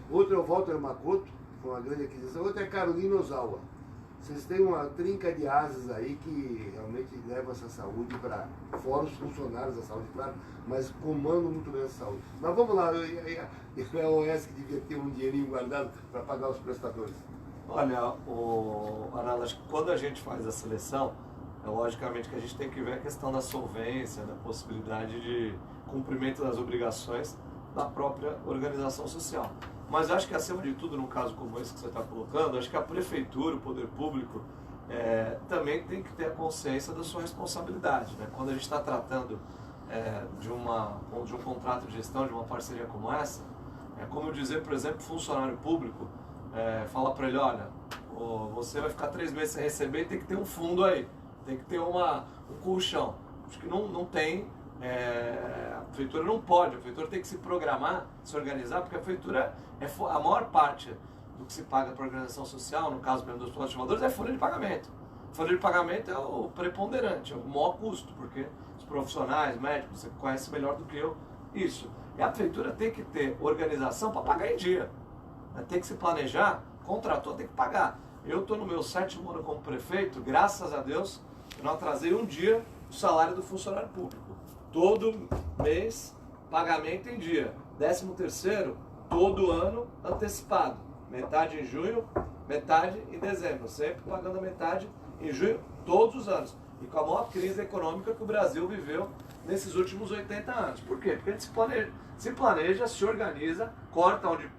Outro é o Walter Makoto, foi uma grande aquisição. Outro é a Carolina Ozawa. Vocês têm uma trinca de asas aí que realmente levam essa saúde para fora os funcionários da saúde, claro, mas comandam muito bem a saúde. Mas vamos lá, é a OS que devia ter um dinheirinho guardado para pagar os prestadores. Olha, Arnaldo, acho que quando a gente faz a seleção, logicamente que a gente tem que ver a questão da solvência, da possibilidade de cumprimento das obrigações da própria organização social. Mas acho que, acima de tudo, num caso como esse que você está colocando, acho que a prefeitura, o poder público, também tem que ter a consciência da sua responsabilidade, né? Quando a gente está tratando de um contrato de gestão, de uma parceria como essa, é como eu dizer, por exemplo, funcionário público, falar para ele, olha, você vai ficar 3 meses sem receber e tem que ter um fundo aí, tem que ter um colchão. Acho que não tem, a prefeitura não pode, a prefeitura tem que se programar, se organizar, porque a prefeitura a maior parte do que se paga para a organização social, no caso mesmo dos estivadores, é folha de pagamento. Folha de pagamento é o preponderante, é o maior custo, porque os profissionais, médicos, você conhece melhor do que eu isso. E a prefeitura tem que ter organização para pagar em dia. Tem que se planejar, contratou, tem que pagar. Eu estou no meu 7º ano como prefeito, graças a Deus, eu não atrasei um dia o salário do funcionário público. Todo mês, pagamento em dia. 13º, todo ano antecipado. Metade em junho, metade em dezembro. Sempre pagando a metade em junho, todos os anos. E com a maior crise econômica que o Brasil viveu nesses últimos 80 anos. Por quê? Porque a gente se planeja, se organiza, corta onde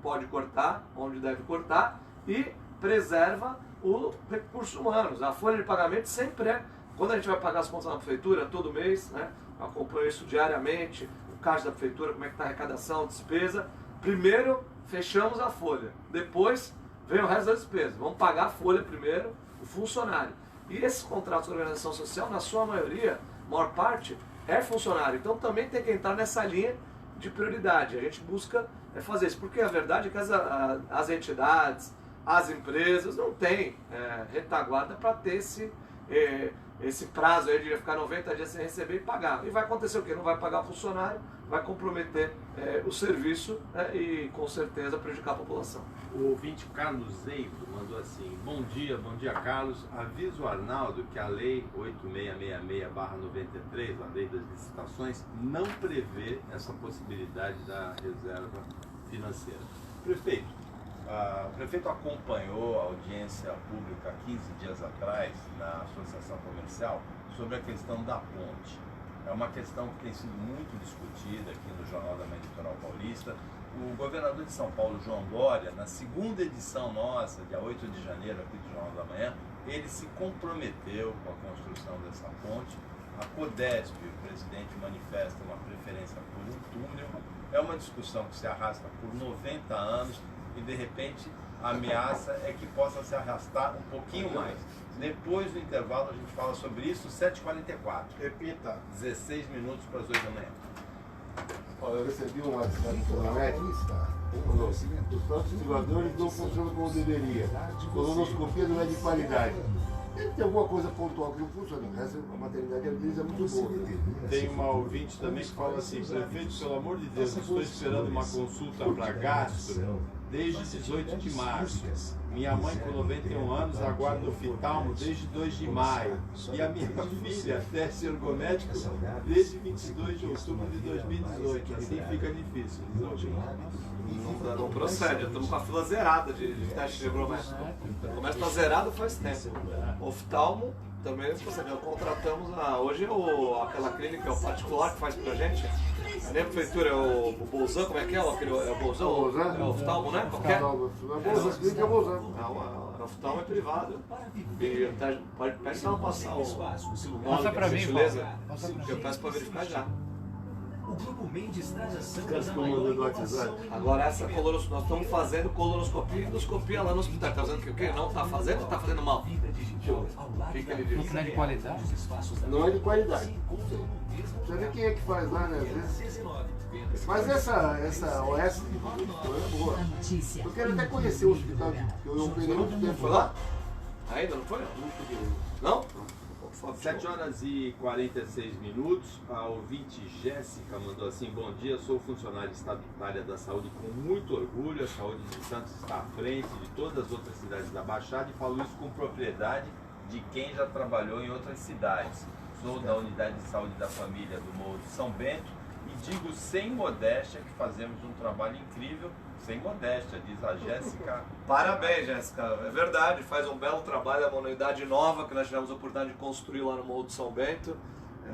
pode cortar, onde deve cortar e preserva o recurso humano. A folha de pagamento sempre é, quando a gente vai pagar as contas na prefeitura, todo mês, né? Acompanho isso diariamente, o caixa da prefeitura, como é que está a arrecadação, despesa. Primeiro, fechamos a folha. Depois, vem o resto das despesas. Vamos pagar a folha primeiro, o funcionário. E esses contratos de organização social, na sua maioria, maior parte, é funcionário. Então também tem que entrar nessa linha de prioridade. A gente busca fazer isso. Porque a verdade é que as entidades, as empresas não têm retaguarda para ter esse prazo aí de ficar 90 dias sem receber e pagar. E vai acontecer o quê? Não vai pagar o funcionário, vai comprometer o serviço e com certeza prejudicar a população. O ouvinte Carlos Zeito mandou assim: bom dia Carlos, avisa o Arnaldo que a lei 8666/93, a lei das licitações, não prevê essa possibilidade da reserva financeira. Prefeito, o prefeito acompanhou a audiência pública 15 dias atrás na Associação Comercial sobre a questão da ponte. É uma questão que tem sido muito discutida aqui no Jornal da Manhã Litoral Paulista. O governador de São Paulo, João Dória, na segunda edição nossa, dia 8 de janeiro, aqui do Jornal da Manhã, ele se comprometeu com a construção dessa ponte. A CODESP, o presidente, manifesta uma preferência por um túnel. É uma discussão que se arrasta por 90 anos e, de repente, a ameaça é que possa se arrastar um pouquinho mais. Depois do intervalo, a gente fala sobre isso, 7h44. Repita. 16 minutos para as 8 da manhã. Olha, eu recebi um WhatsApp pela net. Os próprios simuladores não funcionam como deveria. Colonoscopia não é de qualidade. Deve ter alguma coisa pontual que não funciona. A maternidade deles é muito boa. Tem uma ouvinte também que fala assim: prefeito, pelo amor de Deus, estou esperando uma consulta para gastro desde 18 de março. Minha mãe, com 91 anos, aguarda o oftalmo desde 2 de maio. E a minha filha, teste ergométrico, desde 22 de outubro de 2018. Assim fica difícil. Não procede, estamos com a fila zerada de teste ergométrico. Começa a estar zerado faz tempo. Oftalmo também procede. Contratamos hoje aquela clínica, o particular que faz pra gente. A minha prefeitura é o Bolzan, como é que é? É o Bolzan? É o oftalmo, né? Qualquer? É o clínica é o Bolzan. O oftalmo é privado. Peça ela passar o Passa pra mim, beleza? Que eu peço pra verificar já. O Grupo Mendes traz a Santa Caso comando do WhatsApp. Agora essa colonoscopia, nós estamos fazendo colonoscopia e endoscopia lá no hospital. Está fazendo o quê? Não está fazendo ou está fazendo mal? O que ele diz? Não é de qualidade? Não é de qualidade. Você vê quem é que faz lá, né? Às vezes. Mas essa OS é boa. Eu quero até conhecer o hospital, que eu operei muito tempo Foi lá? Ainda não foi? Não? 7h46 minutos. A ouvinte Jéssica mandou assim: bom dia, sou funcionária estatutária da saúde com muito orgulho. A saúde de Santos está à frente de todas as outras cidades da Baixada e falo isso com propriedade de quem já trabalhou em outras cidades. Sou da unidade de saúde da família do Morro de São Bento e digo sem modéstia que fazemos um trabalho incrível. Sem modéstia, diz a Jéssica. Parabéns, Jéssica. É verdade, faz um belo trabalho. É uma unidade nova que nós tivemos a oportunidade de construir lá no Morro de São Bento.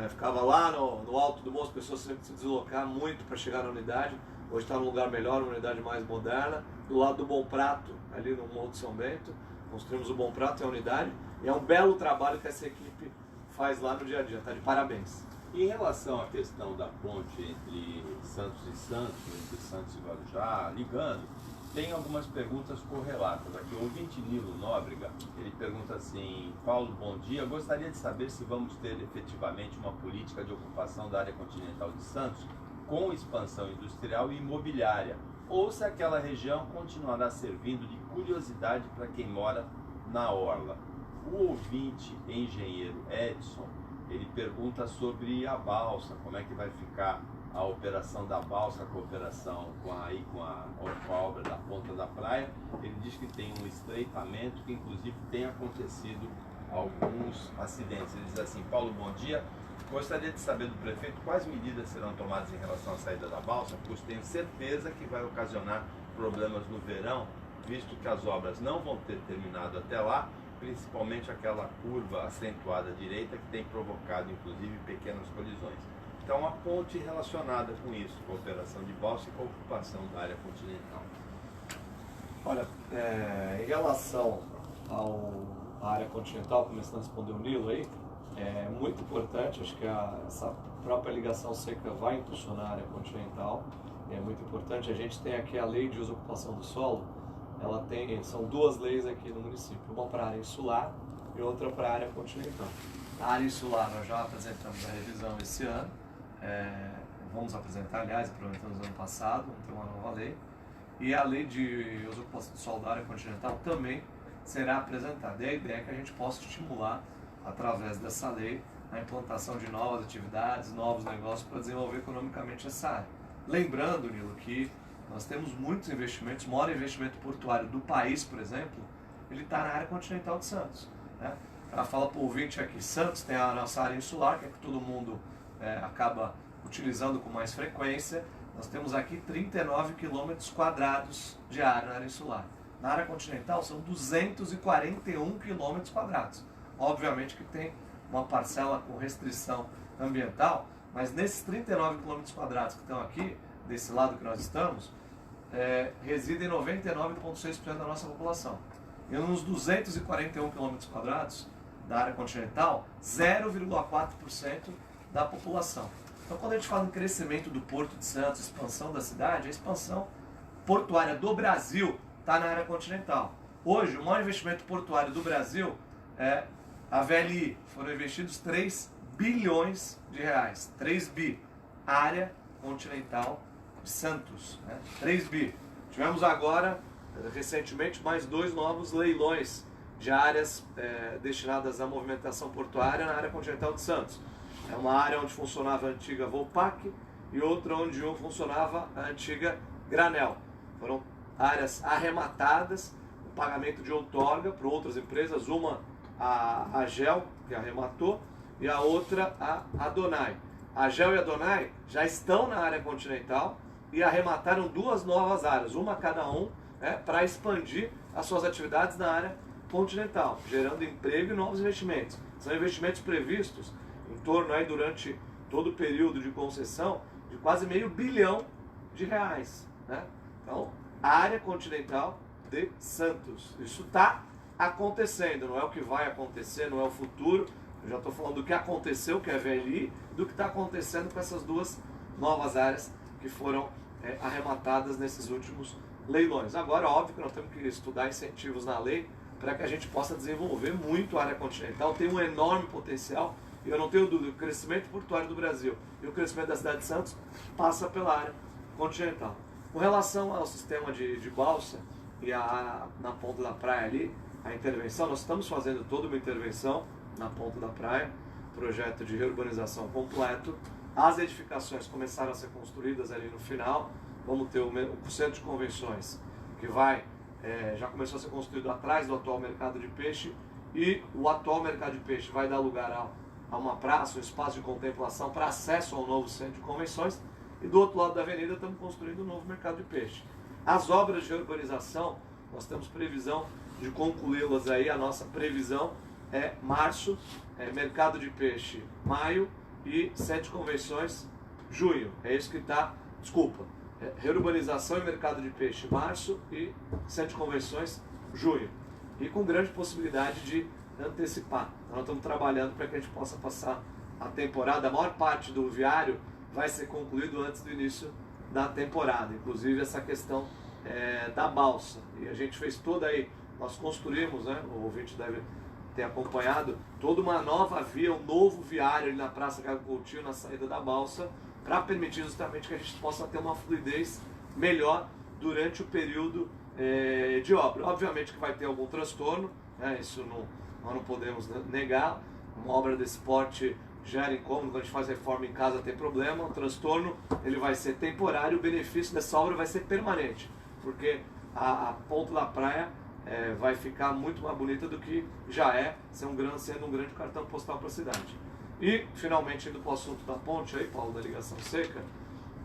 Ficava lá no alto do morro, as pessoas sempre se deslocar muito para chegar na unidade. Hoje está num lugar melhor, uma unidade mais moderna. Do lado do Bom Prato, ali no Morro de São Bento. Construímos o Bom Prato, é a unidade. E é um belo trabalho que essa equipe faz lá no dia a dia. Está de parabéns. Em relação à questão da ponte entre Santos e Santos, entre Santos e Guarujá, ligando, tem algumas perguntas correlatas. Aqui o ouvinte Nilo Nóbrega, ele pergunta assim: Paulo, bom dia, gostaria de saber se vamos ter efetivamente uma política de ocupação da área continental de Santos com expansão industrial e imobiliária, ou se aquela região continuará servindo de curiosidade para quem mora na orla. O ouvinte engenheiro Edson, ele pergunta sobre a balsa, como é que vai ficar a operação da balsa, a cooperação com a obra da ponta da praia, ele diz que tem um estreitamento, que inclusive tem acontecido alguns acidentes. Ele diz assim: Paulo, bom dia. Gostaria de saber do prefeito quais medidas serão tomadas em relação à saída da balsa, pois tenho certeza que vai ocasionar problemas no verão, visto que as obras não vão ter terminado até lá, principalmente aquela curva acentuada à direita que tem provocado inclusive pequenas colisões. Então, a ponte relacionada com isso, com a operação de balsa e com a ocupação da área continental. Olha, em relação à área continental, começando a responder o Nilo aí, é muito importante, acho que essa própria ligação seca vai impulsionar a área continental. É muito importante, a gente tem aqui a lei de uso e ocupação do solo, são duas leis aqui no município, uma para a área insular e outra para a área continental. A área insular nós já apresentamos a revisão esse ano, vamos apresentar, aliás, apresentamos no ano passado, então uma nova lei, e a lei de uso e ocupação do solo da área continental também será apresentada. E a ideia é que a gente possa estimular, através dessa lei, a implantação de novas atividades, novos negócios para desenvolver economicamente essa área. Lembrando, Nilo, que nós temos muitos investimentos, o maior investimento portuário do país, por exemplo, ele está na área continental de Santos, né? Ela fala para o ouvinte aqui, Santos tem a nossa área insular, que é que todo mundo acaba utilizando com mais frequência. Nós temos aqui 39 quilômetros quadrados de área na área insular. Na área continental são 241 quilômetros quadrados. Obviamente que tem uma parcela com restrição ambiental, mas nesses 39 quilômetros quadrados que estão aqui, desse lado que nós estamos, residem 99,6% da nossa população. E nos 241 quilômetros quadrados da área continental, 0,4% da população. Então, quando a gente fala em crescimento do Porto de Santos, expansão da cidade, a expansão portuária do Brasil está na área continental. Hoje, o maior investimento portuário do Brasil é a VLI. Foram investidos 3 bilhões de reais. 3 bi. Área continental de Santos. 3 bi. Tivemos agora, recentemente, mais 2 novos leilões de áreas destinadas à movimentação portuária na área continental de Santos. É uma área onde funcionava a antiga Volpac e outra onde funcionava a antiga Granel. Foram áreas arrematadas, o pagamento de outorga para outras empresas, uma a GEL, que arrematou, e a outra a Donai. A GEL e a Donai já estão na área continental e arremataram 2 novas áreas, uma cada para expandir as suas atividades na área continental, gerando emprego e novos investimentos. São investimentos previstos em torno, durante todo o período de concessão, de quase R$500 bilhão. Então, área continental de Santos. Isso está acontecendo, não é o que vai acontecer, não é o futuro. Eu já estou falando do que aconteceu, que é VLI, do que está acontecendo com essas 2 novas áreas que foram arrematadas nesses últimos leilões. Agora, óbvio que nós temos que estudar incentivos na lei para que a gente possa desenvolver muito a área continental. Tem um enorme potencial e eu não tenho dúvida que o crescimento portuário do Brasil e o crescimento da cidade de Santos passa pela área continental. Com relação ao sistema de balsa e na ponta da praia ali, a intervenção, nós estamos fazendo toda uma intervenção na ponta da praia, projeto de reurbanização completo. As edificações começaram a ser construídas ali no final. Vamos ter o centro de convenções que já começou a ser construído atrás do atual mercado de peixe, e o atual mercado de peixe vai dar lugar a uma praça, um espaço de contemplação para acesso ao novo centro de convenções, e do outro lado da avenida estamos construindo um novo mercado de peixe. As obras de urbanização, nós temos previsão de concluí-las aí, a nossa previsão é março, mercado de peixe maio e centro de convenções junho. É isso que está, reurbanização e mercado de peixe março e centro de convenções junho. E com grande possibilidade de antecipar. Então, nós estamos trabalhando para que a gente possa passar a temporada. A maior parte do viário vai ser concluído antes do início da temporada, inclusive essa questão da balsa. E a gente fez toda aí, nós construímos, o ouvinte deve ter acompanhado, toda uma nova via, um novo viário ali na Praça Gago Coutinho, na saída da balsa, para permitir justamente que a gente possa ter uma fluidez melhor durante o período de obra. Obviamente que vai ter algum transtorno, isso nós não podemos negar. Uma obra desse porte gera incômodo, quando a gente faz reforma em casa tem problema, o transtorno ele vai ser temporário, o benefício dessa obra vai ser permanente, porque a ponta da praia vai ficar muito mais bonita do que já sendo um grande cartão postal para a cidade. E, finalmente, indo para o assunto da ponte aí, Paulo, da ligação seca,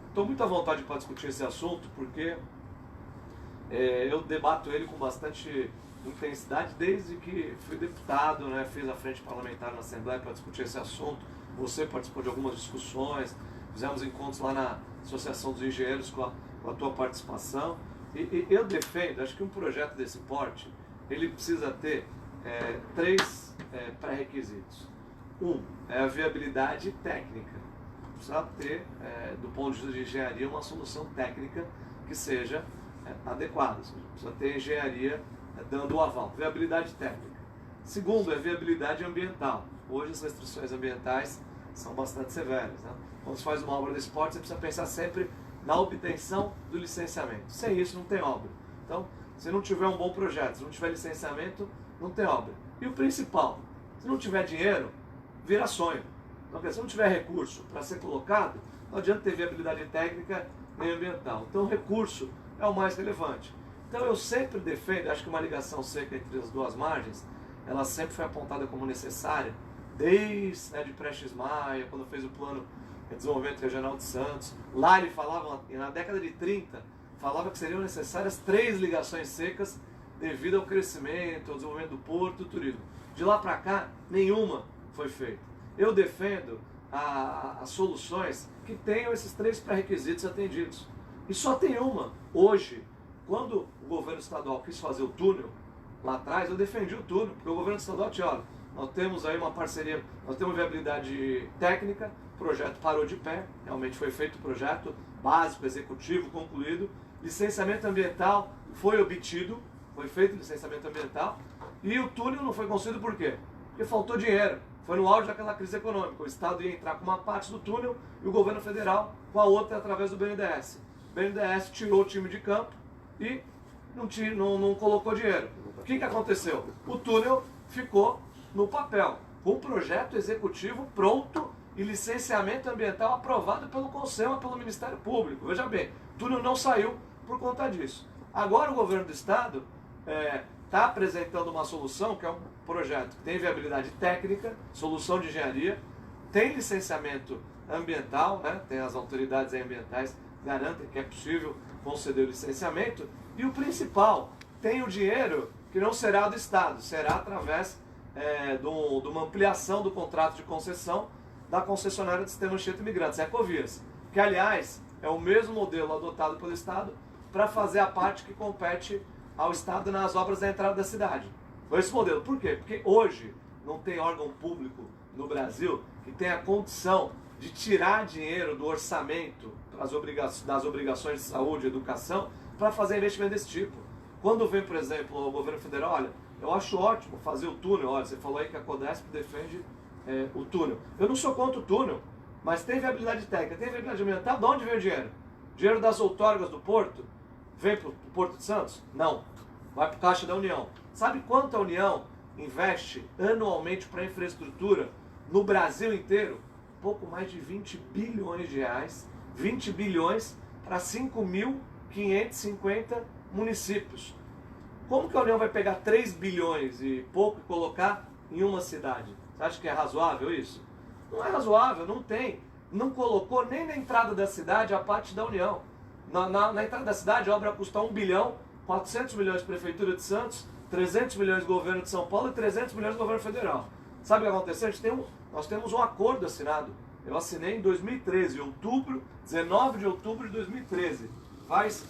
estou muito à vontade para discutir esse assunto, porque eu debato ele com bastante intensidade desde que fui deputado, né, fiz a frente parlamentar na Assembleia para discutir esse assunto. Você participou de algumas discussões, fizemos encontros lá na Associação dos Engenheiros com a tua participação. E eu defendo, acho que um projeto desse porte, ele precisa ter 3 pré-requisitos. É a viabilidade técnica. Precisa ter, do ponto de vista de engenharia, uma solução técnica que seja adequada. Ou seja, precisa ter engenharia dando o aval. Viabilidade técnica. Segundo, é viabilidade ambiental. Hoje as restrições ambientais são bastante severas, né? Quando se faz uma obra desse porte, você precisa pensar sempre na obtenção do licenciamento. Sem isso, não tem obra. Então, se não tiver um bom projeto, se não tiver licenciamento, não tem obra. E o principal, se não tiver dinheiro, vira sonho. Então, se não tiver recurso para ser colocado, não adianta ter viabilidade técnica nem ambiental. Então, o recurso é o mais relevante. Então, eu sempre defendo, acho que uma ligação seca entre as duas margens, ela sempre foi apontada como necessária, desde de Prestes Maia, quando fez o plano de desenvolvimento regional de Santos. Lá ele falava, na década de 30, falava que seriam necessárias 3 ligações secas devido ao crescimento, ao desenvolvimento do porto, do turismo. De lá para cá, nenhuma foi feita. Eu defendo as soluções que tenham esses 3 pré-requisitos atendidos. E só tem uma. Hoje, quando o governo estadual quis fazer o túnel, lá atrás eu defendi o túnel, porque o governo estadual tinha, olha, nós temos aí uma parceria, nós temos viabilidade técnica, o projeto parou de pé, realmente foi feito o projeto básico, executivo, concluído, licenciamento ambiental foi obtido, foi feito o licenciamento ambiental, e o túnel não foi construído por quê? Porque faltou dinheiro, foi no auge daquela crise econômica, o Estado ia entrar com uma parte do túnel e o governo federal com a outra através do BNDES. O BNDES tirou o time de campo e não colocou dinheiro. O que aconteceu? O túnel ficou no papel, com o projeto executivo pronto e licenciamento ambiental aprovado pelo Conselho, pelo Ministério Público. Veja bem, o túnel não saiu por conta disso. Agora o governo do Estado está apresentando uma solução, que é um projeto que tem viabilidade técnica, solução de engenharia, tem licenciamento ambiental, né? Tem as autoridades ambientais que garantem que é possível conceder o licenciamento, e o principal, tem o dinheiro que não será do Estado, será através de uma ampliação do contrato de concessão da concessionária do Sistema Anchieta Imigrantes, Ecovias, que aliás é o mesmo modelo adotado pelo Estado para fazer a parte que compete ao Estado nas obras da entrada da cidade. Foi esse modelo. Por quê? Porque hoje não tem órgão público no Brasil que tenha a condição de tirar dinheiro do orçamento das obrigações de saúde e educação para fazer investimento desse tipo. Quando vem, por exemplo, o governo federal, olha, eu acho ótimo fazer o túnel, olha, você falou aí que a Codesp defende o túnel. Eu não sou contra o túnel, mas tem viabilidade técnica, tem viabilidade ambiental, de onde vem o dinheiro? Dinheiro das outorgas do Porto? Vem para o Porto de Santos? Não. Vai para o Caixa da União. Sabe quanto a União investe anualmente para infraestrutura no Brasil inteiro? Pouco mais de 20 bilhões de reais. 20 bilhões para 5.550 municípios. Como que a União vai pegar 3 bilhões e pouco e colocar em uma cidade? Você acha que é razoável isso? Não é razoável, não tem. Não colocou nem na entrada da cidade a parte da União. Na entrada da cidade a obra custa 1 bilhão, 400 milhões Prefeitura de Santos, 300 milhões Governo de São Paulo e 300 milhões Governo Federal. Sabe o que aconteceu? Nós temos um acordo assinado. Eu assinei em 2013, 19 de outubro de 2013. Faz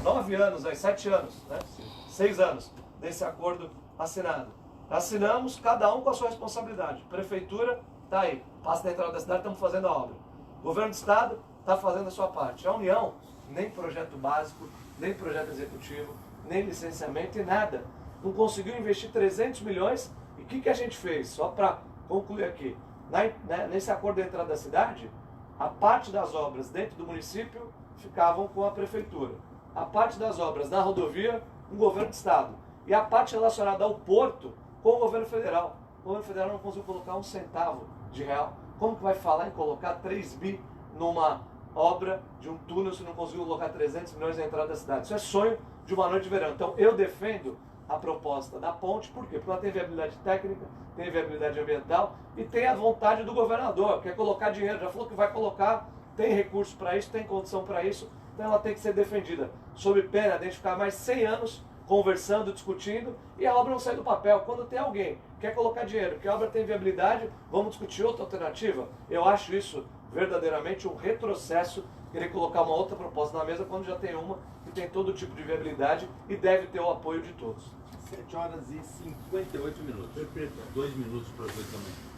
9 anos, 7 anos, né? 6 anos desse acordo assinado. Assinamos, cada um com a sua responsabilidade. Prefeitura está aí, passa da entrada da cidade, estamos fazendo a obra. Governo do Estado está fazendo a sua parte. A União, nem projeto básico, nem projeto executivo, nem licenciamento e nada. Não conseguiu investir 300 milhões. E o que a gente fez? Só para concluir aqui. Nesse acordo de entrada da cidade, a parte das obras dentro do município ficavam com a prefeitura. A parte das obras da rodovia, com o governo do Estado. E a parte relacionada ao porto, com o governo federal. O governo federal não conseguiu colocar um centavo de real. Como que vai falar em colocar 3 bi numa obra de um túnel se não conseguiu colocar 300 milhões na entrada da cidade? Isso é sonho de uma noite de verão. Então eu defendo a proposta da ponte, por quê? Porque ela tem viabilidade técnica, tem viabilidade ambiental e tem a vontade do governador, quer colocar dinheiro, já falou que vai colocar, tem recurso para isso, tem condição para isso, então ela tem que ser defendida, sob pena de a gente ficar mais 100 anos conversando, discutindo, e a obra não sai do papel. Quando tem alguém que quer colocar dinheiro, que a obra tem viabilidade, vamos discutir outra alternativa. Eu acho isso verdadeiramente um retrocesso, querer colocar uma outra proposta na mesa quando já tem uma que tem todo tipo de viabilidade e deve ter o apoio de todos. 7 horas e 58 minutos. Perfeito. 2 minutos para as 8 também.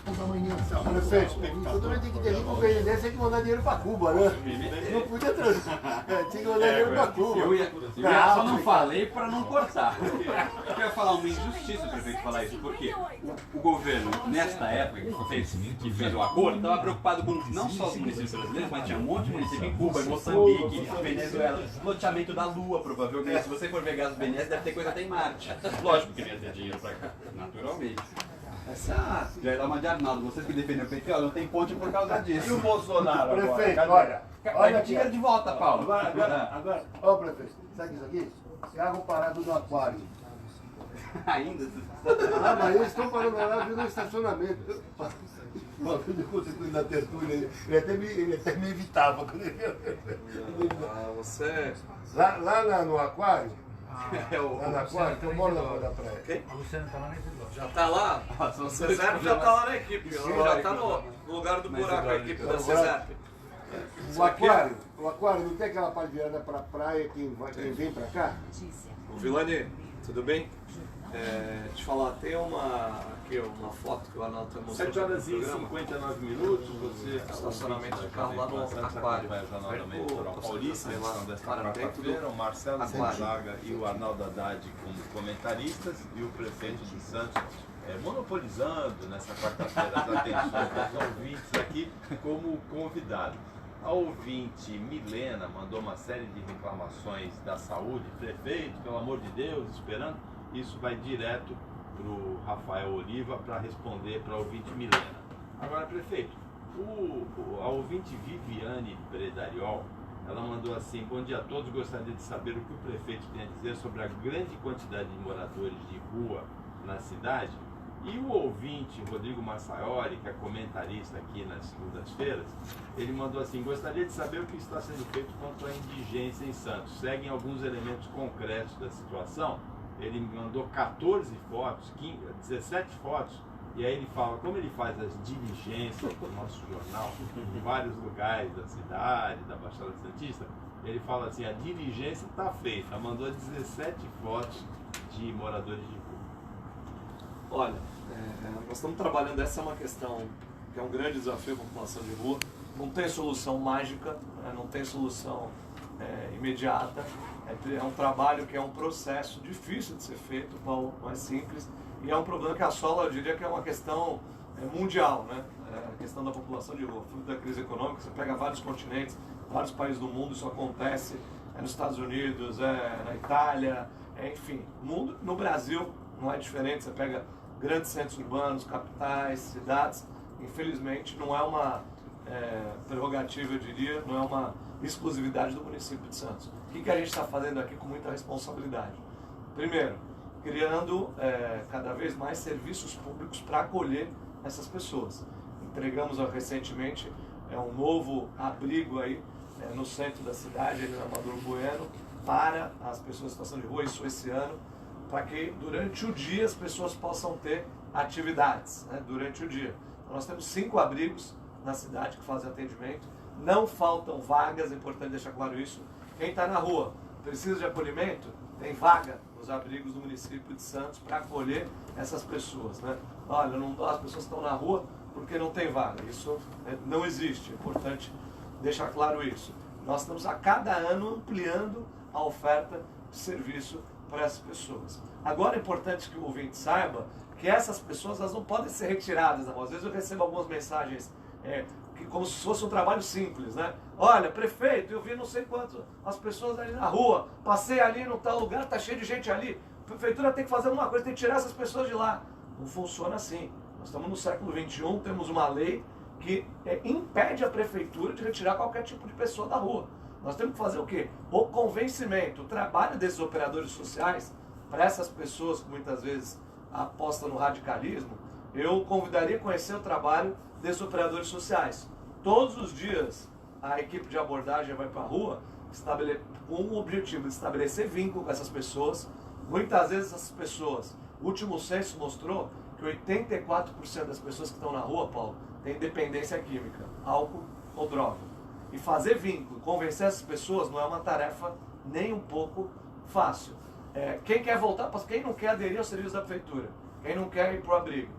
Prefeito, eu também tenho que ter que o BNDES tem que mandar dinheiro para Cuba, né? Não podia trazer. Tinha que mandar dinheiro para Cuba. Só não falei para não cortar. Eu ia falar uma injustiça o prefeito falar isso, porque o governo, nesta época que fez o acordo, estava preocupado com não só os municípios brasileiros, mas tinha um monte de município em Cuba, em Moçambique, Venezuela, loteamento da Lua, provavelmente. Se você for ver gás do BNDES, deve ter coisa até em Marte. Lógico que queria ter dinheiro para cá, naturalmente. Essa já ia dar uma de Arnaldo, vocês que defendem o PT, ó, não tem ponte por causa disso. E o Bolsonaro Prefeito, agora? olha aqui. Dinheiro de volta, Paulo. Agora, ó, prefeito, sabe isso aqui? Esse água parado no aquário. Ainda? Ah, mas eles estão parando lá no estacionamento. Uma vez eu consegui na tertúlia, ele até me evitava. Você... Lá no aquário, É lá no aquário, então mora na praia. Quem? A Luciana tá lá nesse bloco. Já tá lá? O CESEP já tá lá na equipe, já tá no lugar do buraco, a equipe da CESEP. O aquário não tem aquela parte virada pra praia, quem vem pra cá? Vilani, tudo bem? Deixa eu falar, tem aqui uma foto que o Arnaldo está mostrando. 7 horas e 59 minutos, você Estacionamento de carro lá no aquário. Vai ao Jornal da Manhã Eleitoral Paulista, edição desta Parapente do quarta-feira, o Marcelo aquário. Gonzaga e o Arnaldo Haddad como comentaristas e o prefeito de Santos monopolizando nessa quarta-feira as atenções dos ouvintes aqui como convidado. A ouvinte Milena mandou uma série de reclamações da saúde. Prefeito, pelo amor de Deus, esperando. Isso vai direto para o Rafael Oliva para responder para a ouvinte Milena. Agora, prefeito, a ouvinte Viviane Bredariol, ela mandou assim: bom dia a todos, gostaria de saber o que o prefeito tem a dizer sobre a grande quantidade de moradores de rua na cidade. E o ouvinte Rodrigo Massaioli, que é comentarista aqui nas segundas-feiras, ele mandou assim: gostaria de saber o que está sendo feito quanto à indigência em Santos. Seguem alguns elementos concretos da situação. Ele me mandou 14 fotos, 17 fotos, e aí ele fala como ele faz as diligências do nosso jornal em vários lugares da cidade, da Baixada Santista. Ele fala assim: a diligência está feita. Mandou 17 fotos de moradores de rua. Olha, nós estamos trabalhando, essa é uma questão que é um grande desafio para a população de rua. Não tem solução mágica, não tem solução imediata. É um trabalho que é um processo difícil de ser feito, não é simples. E é um problema que assola, eu diria que é uma questão mundial, né? A questão da população de rua, fruto da crise econômica. Você pega vários continentes, vários países do mundo, isso acontece. Nos Estados Unidos, na Itália, enfim. No Brasil não é diferente, você pega grandes centros urbanos, capitais, cidades. Infelizmente não é uma prerrogativa, eu diria, não é uma exclusividade do município de Santos. O que a gente está fazendo aqui com muita responsabilidade? Primeiro, criando cada vez mais serviços públicos para acolher essas pessoas. Entregamos recentemente um novo abrigo aí no centro da cidade, ali na Amador Bueno, para as pessoas em situação de rua, isso esse ano, para que durante o dia as pessoas possam ter atividades, né, durante o dia. Então, nós temos 5 abrigos na cidade que fazem atendimento, não faltam vagas, é importante deixar claro isso. Quem está na rua precisa de acolhimento, tem vaga nos abrigos do município de Santos para acolher essas pessoas, né? Olha, as pessoas estão na rua porque não tem vaga, isso não existe, é importante deixar claro isso. Nós estamos a cada ano ampliando a oferta de serviço para essas pessoas. Agora é importante que o ouvinte saiba que essas pessoas elas não podem ser retiradas da rua. Às vezes eu recebo algumas mensagens como se fosse um trabalho simples, né? Olha, prefeito, eu vi não sei quantas as pessoas ali na rua, passei ali no tal lugar, tá cheio de gente ali, a prefeitura tem que fazer alguma coisa, tem que tirar essas pessoas de lá. Não funciona assim. Nós estamos no século XXI, temos uma lei que impede a prefeitura de retirar qualquer tipo de pessoa da rua. Nós temos que fazer o quê? O convencimento, o trabalho desses operadores sociais, para essas pessoas que muitas vezes apostam no radicalismo, eu convidaria a conhecer o trabalho desses operadores sociais. Todos os dias a equipe de abordagem vai para a rua com o objetivo de estabelecer vínculo com essas pessoas. Muitas vezes essas pessoas, o último censo mostrou que 84% das pessoas que estão na rua, Paulo, têm dependência química, álcool ou droga. E fazer vínculo, convencer essas pessoas não é uma tarefa nem um pouco fácil. Quem quer voltar, quem não quer aderir ao serviço da prefeitura, quem não quer ir para o abrigo,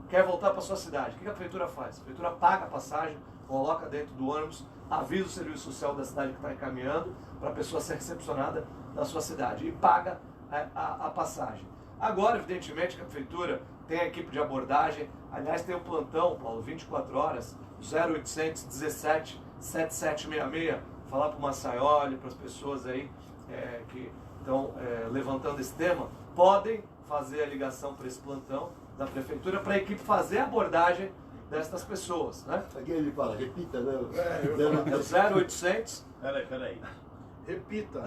quer voltar para a sua cidade, o que a prefeitura faz? A prefeitura paga a passagem, coloca dentro do ônibus, avisa o serviço social da cidade que está encaminhando para a pessoa ser recepcionada na sua cidade e paga a passagem. Agora, evidentemente, que a prefeitura tem a equipe de abordagem, aliás, tem o plantão, Paulo, 24 horas, 0800 17 7766, falar para o Massaioli, para as pessoas aí que estão levantando esse tema, podem fazer a ligação para esse plantão da prefeitura para a equipe fazer a abordagem destas pessoas, né? Aqui ele fala, repita, né? 0800. Peraí. Repita.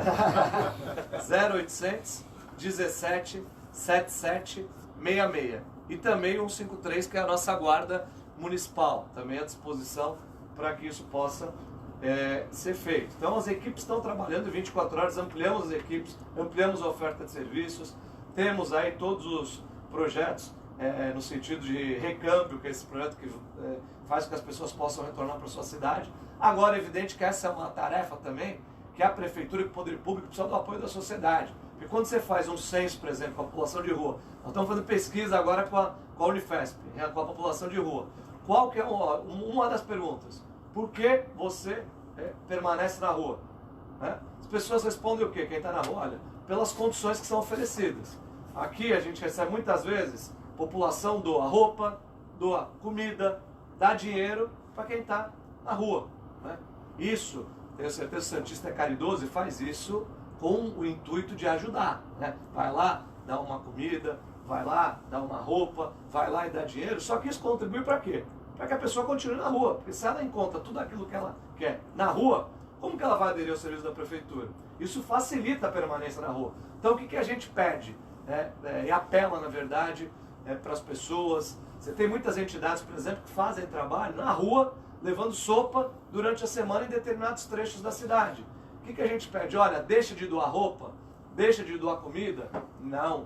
0800 17 77 66. E também 153, que é a nossa guarda municipal, também à disposição para que isso possa ser feito. Então as equipes estão trabalhando 24 horas, ampliamos as equipes, ampliamos a oferta de serviços, temos aí todos os projetos no sentido de recâmbio, que é esse projeto que faz com que as pessoas possam retornar para a sua cidade. Agora é evidente que essa é uma tarefa também que a prefeitura e o poder público precisam do apoio da sociedade. Porque quando você faz um censo, por exemplo, com a população de rua, nós estamos fazendo pesquisa agora com a Unifesp, com a população de rua. Qual que é uma das perguntas? Por que você permanece na rua? As pessoas respondem o quê? Quem está na rua, olha, pelas condições que são oferecidas. Aqui a gente recebe muitas vezes, a população doa roupa, doa comida, dá dinheiro para quem está na rua. Isso, tenho certeza que o Santista é caridoso e faz isso com o intuito de ajudar. Vai lá, dá uma comida, vai lá, dá uma roupa, vai lá e dá dinheiro, só que isso contribui para quê? Para que a pessoa continue na rua, porque se ela encontra tudo aquilo que ela quer na rua, como que ela vai aderir ao serviço da prefeitura? Isso facilita a permanência na rua. Então o que a gente pede? E apela, na verdade, para as pessoas. Você tem muitas entidades, por exemplo, que fazem trabalho na rua, levando sopa durante a semana em determinados trechos da cidade. O que a gente pede? Olha, deixa de doar roupa, deixa de doar comida. Não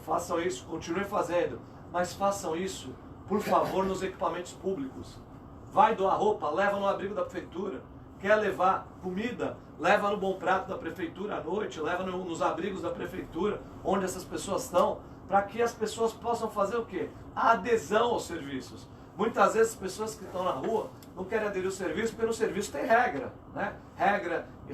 façam isso, continuem fazendo, mas façam isso, por favor, nos equipamentos públicos. Vai doar roupa, leva no abrigo da prefeitura. Quer levar comida, leva no Bom Prato da prefeitura à noite, leva nos abrigos da prefeitura, onde essas pessoas estão, para que as pessoas possam fazer o quê? A adesão aos serviços. Muitas vezes as pessoas que estão na rua não querem aderir ao serviço, porque no serviço tem regra,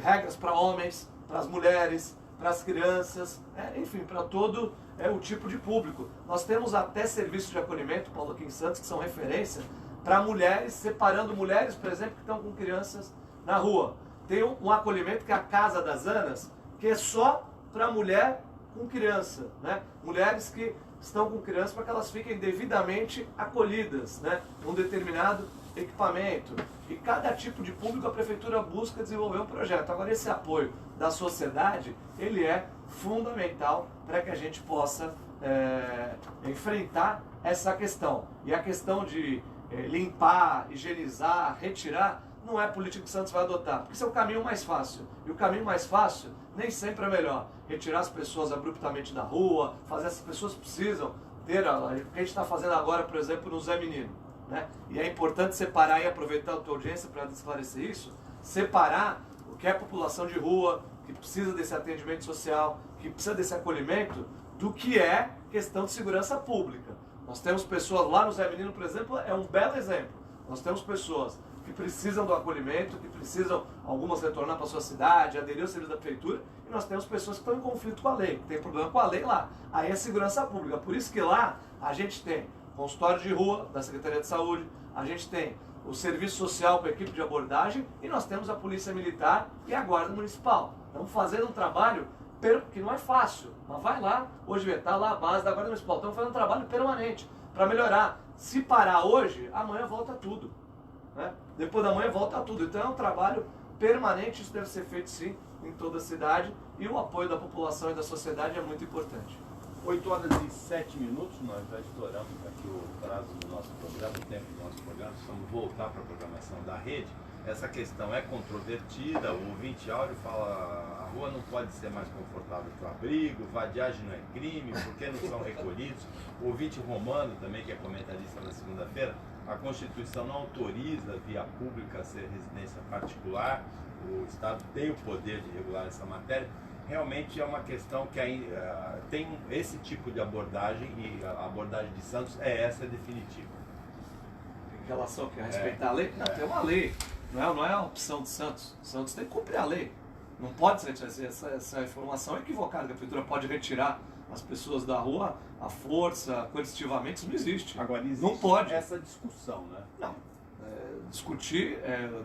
regras para homens, para as mulheres, para as crianças, enfim, para todo o tipo de público. Nós temos até serviços de acolhimento, Paulo, aqui em Santos, que são referência para mulheres, separando mulheres, por exemplo, que estão com crianças na rua. Tem um acolhimento que é a Casa das Anas, que é só para mulher com criança, mulheres que estão com crianças para que elas fiquem devidamente acolhidas, num determinado equipamento. E cada tipo de público a prefeitura busca desenvolver um projeto. Agora esse apoio da sociedade, ele é fundamental para que a gente possa enfrentar essa questão. E a questão de limpar, higienizar, retirar, não é a política que o Santos vai adotar, porque isso é o caminho mais fácil. E o caminho mais fácil nem sempre é melhor. Retirar as pessoas abruptamente da rua, fazer essas pessoas precisam ter o que a gente está fazendo agora, por exemplo, no Zé Menino. E é importante separar e aproveitar a tua audiência para esclarecer isso, separar o que é a população de rua, que precisa desse atendimento social, que precisa desse acolhimento, do que é questão de segurança pública. Nós temos pessoas, lá no Zé Menino, por exemplo, é um belo exemplo. Nós temos pessoas que precisam do acolhimento, que precisam, algumas retornar para a sua cidade, aderir ao serviço da prefeitura, e nós temos pessoas que estão em conflito com a lei, que tem problema com a lei lá. Aí é segurança pública. Por isso que lá a gente tem consultório de rua da Secretaria de Saúde, a gente tem o serviço social com a equipe de abordagem e nós temos a Polícia Militar e a Guarda Municipal. Estamos fazendo um trabalho que não é fácil, mas vai lá, hoje está lá a base da Guarda Municipal, estamos fazendo um trabalho permanente para melhorar. Se parar hoje, amanhã volta tudo. Né? Depois da manhã volta tudo. Então é um trabalho permanente, isso deve ser feito sim em toda a cidade, e o apoio da população e da sociedade é muito importante. 8 horas e 7 minutos, nós já estouramos aqui o prazo do nosso programa, o tempo do nosso programa, vamos voltar para a programação da rede. Essa questão é controvertida, o ouvinte áudio fala, a rua não pode ser mais confortável que o abrigo, vadiagem não é crime, por que não são recolhidos? O ouvinte Romano também, que é comentarista na segunda-feira, a Constituição não autoriza via pública ser residência particular, o Estado tem o poder de regular essa matéria. Realmente é uma questão que tem esse tipo de abordagem, e a abordagem de Santos é essa definitiva. Em relação a respeitar a lei? Não, tem uma lei. Não é a opção de Santos. Santos tem que cumprir a lei. Não pode ser essa informação equivocada, que a prefeitura pode retirar as pessoas da rua à força, coercitivamente, isso não existe. Agora, existe não pode. essa discussão, né? Não. Discutir,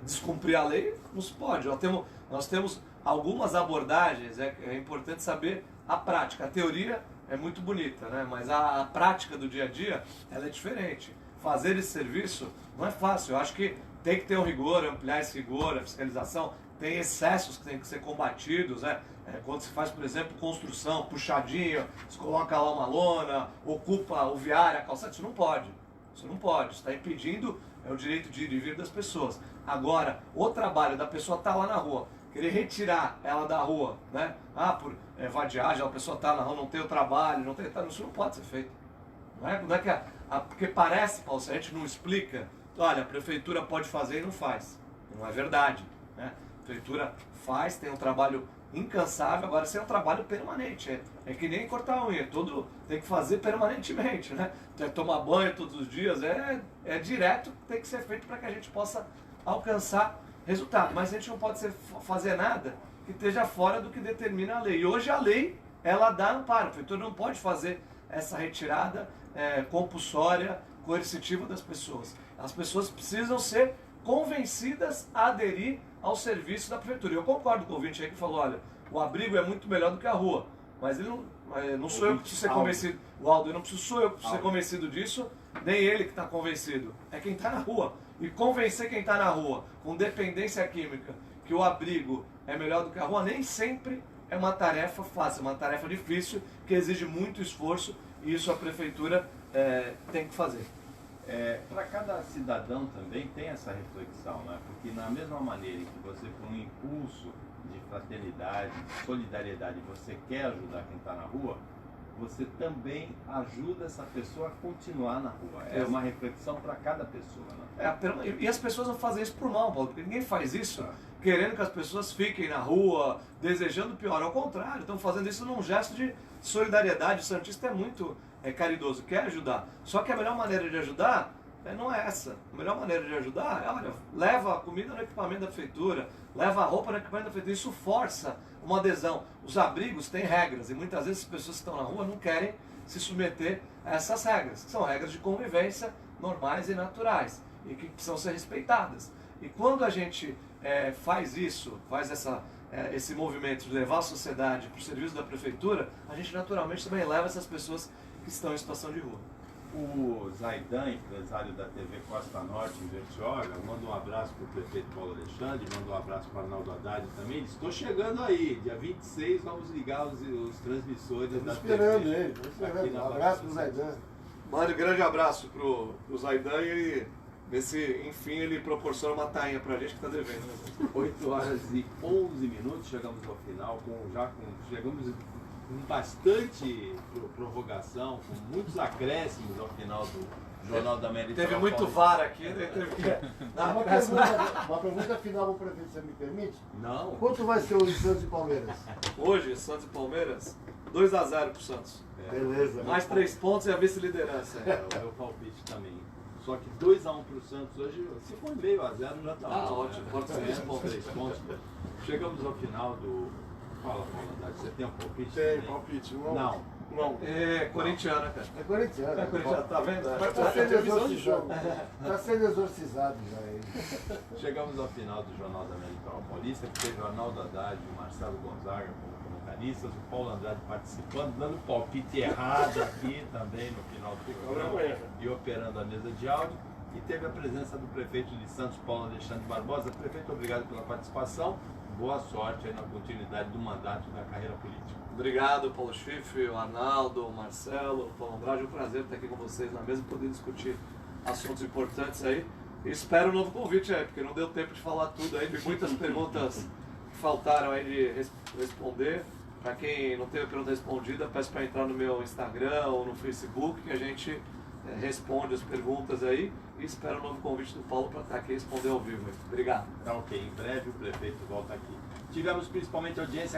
descumprir a lei, não se pode. Nós temos algumas abordagens, é importante saber a prática. A teoria é muito bonita, né? Mas a prática do dia a dia, ela é diferente. Fazer esse serviço não é fácil. Eu acho que tem que ter um rigor, ampliar esse rigor, a fiscalização. Tem excessos que têm que ser combatidos, né? Quando se faz, por exemplo, construção, puxadinho, se coloca lá uma lona, ocupa o viário, a calçada, isso não pode. Isso não pode, está impedindo o direito de ir e vir das pessoas. Agora, o trabalho da pessoa estar lá na rua, querer retirar ela da rua, né? Por vadiagem, a pessoa está na rua, não tem o trabalho, não tem, isso não pode ser feito. Não é que porque parece, Paulo, se a gente não explica, olha, a prefeitura pode fazer e não faz. Não é verdade, né? A prefeitura faz, tem um trabalho incansável, agora isso é um trabalho permanente, é que nem cortar a unha, tem que fazer permanentemente, né? Tem que tomar banho todos os dias, é direto, tem que ser feito para que a gente possa alcançar resultado, mas a gente não pode fazer nada que esteja fora do que determina a lei, e hoje a lei, ela dá amparo, a prefeitura não pode fazer essa retirada compulsória, coercitiva das pessoas. As pessoas precisam ser convencidas a aderir ao serviço da prefeitura. Eu concordo com o ouvinte aí que falou, olha, o abrigo é muito melhor do que a rua, mas ele não sou eu que preciso ser convencido, o Aldo, eu não sou eu que preciso ser convencido disso, nem ele que está convencido, é quem está na rua. E convencer quem está na rua, com dependência química, que o abrigo é melhor do que a rua, nem sempre é uma tarefa fácil, é uma tarefa difícil, que exige muito esforço, e isso a prefeitura tem que fazer. Para cada cidadão também tem essa reflexão, né? Porque na mesma maneira que você, por um impulso de fraternidade, de solidariedade, você quer ajudar quem está na rua, você também ajuda essa pessoa a continuar na rua. É uma reflexão para cada pessoa, né? E as pessoas não fazem isso por mal, Paulo, porque ninguém faz isso querendo que as pessoas fiquem na rua, desejando pior. Ao contrário, estão fazendo isso num gesto de solidariedade. O santista é muito caridoso, quer ajudar. Só que a melhor maneira de ajudar não é essa. A melhor maneira de ajudar é, olha, leva a comida no equipamento da prefeitura, leva a roupa no equipamento da prefeitura. Isso força uma adesão. Os abrigos têm regras e muitas vezes as pessoas que estão na rua não querem se submeter a essas regras, que são regras de convivência normais e naturais e que precisam ser respeitadas. E quando a gente faz isso, faz esse movimento de levar a sociedade para o serviço da prefeitura, a gente naturalmente também leva essas pessoas que estão em situação de rua. O Zaidan, empresário da TV Costa Norte em Bertioga, manda um abraço para o prefeito Paulo Alexandre, manda um abraço para o Arnaldo Haddad também. Estou chegando aí, dia 26 vamos ligar os transmissores da TV. Esperando ele, estou esperando. Um abraço para o Zaidan. Manda um grande abraço pro Zaidan e enfim, ele proporciona uma tainha pra gente que tá devendo. Né? 8 horas e 11 minutos, chegamos ao final, chegamos com bastante prorrogação, com muitos acréscimos ao final do Jornal da América. Teve muito VAR aqui, né? Teve que... Uma pergunta final para o prefeito, você me permite? Não. Quanto vai ser o Santos e Palmeiras? Hoje, Santos e Palmeiras, 2-0 pro Santos. Beleza. Mais 3 pontos e a vice-liderança. É o palpite também. Só que 2-1 pro Santos hoje, se for meio a 0 já tá ótimo, pode ser 3 pontos. Chegamos ao final do... Fala, Haddad, você tem um palpite? Tem palpite. Não. É corintiana, cara. É corintiana. É corintiana, tá vendo? Está sendo exorcizado. Está sendo exorcizado já aí. Chegamos ao final do Jornal da América Paulista, que teve o Arnaldo Haddad e o Marcelo Gonzaga como comentaristas, o Paulo Andrade participando, dando palpite errado aqui também no final do programa e operando a mesa de áudio. E teve a presença do prefeito de Santos, Paulo Alexandre Barbosa. Prefeito, obrigado pela participação. Boa sorte aí na continuidade do mandato da carreira política. Obrigado, Paulo Schiff, o Arnaldo, o Marcelo, o Paulo Andrade. É um prazer estar aqui com vocês na mesa e poder discutir assuntos importantes aí. E espero um novo convite aí, porque não deu tempo de falar tudo aí, de muitas perguntas que faltaram aí de responder. Para quem não teve pergunta respondida, peço para entrar no meu Instagram ou no Facebook, que a gente responde as perguntas aí. E espero um novo convite do Paulo para estar aqui e responder ao vivo. Obrigado. Tá ok, em breve o prefeito volta aqui. Tivemos principalmente audiência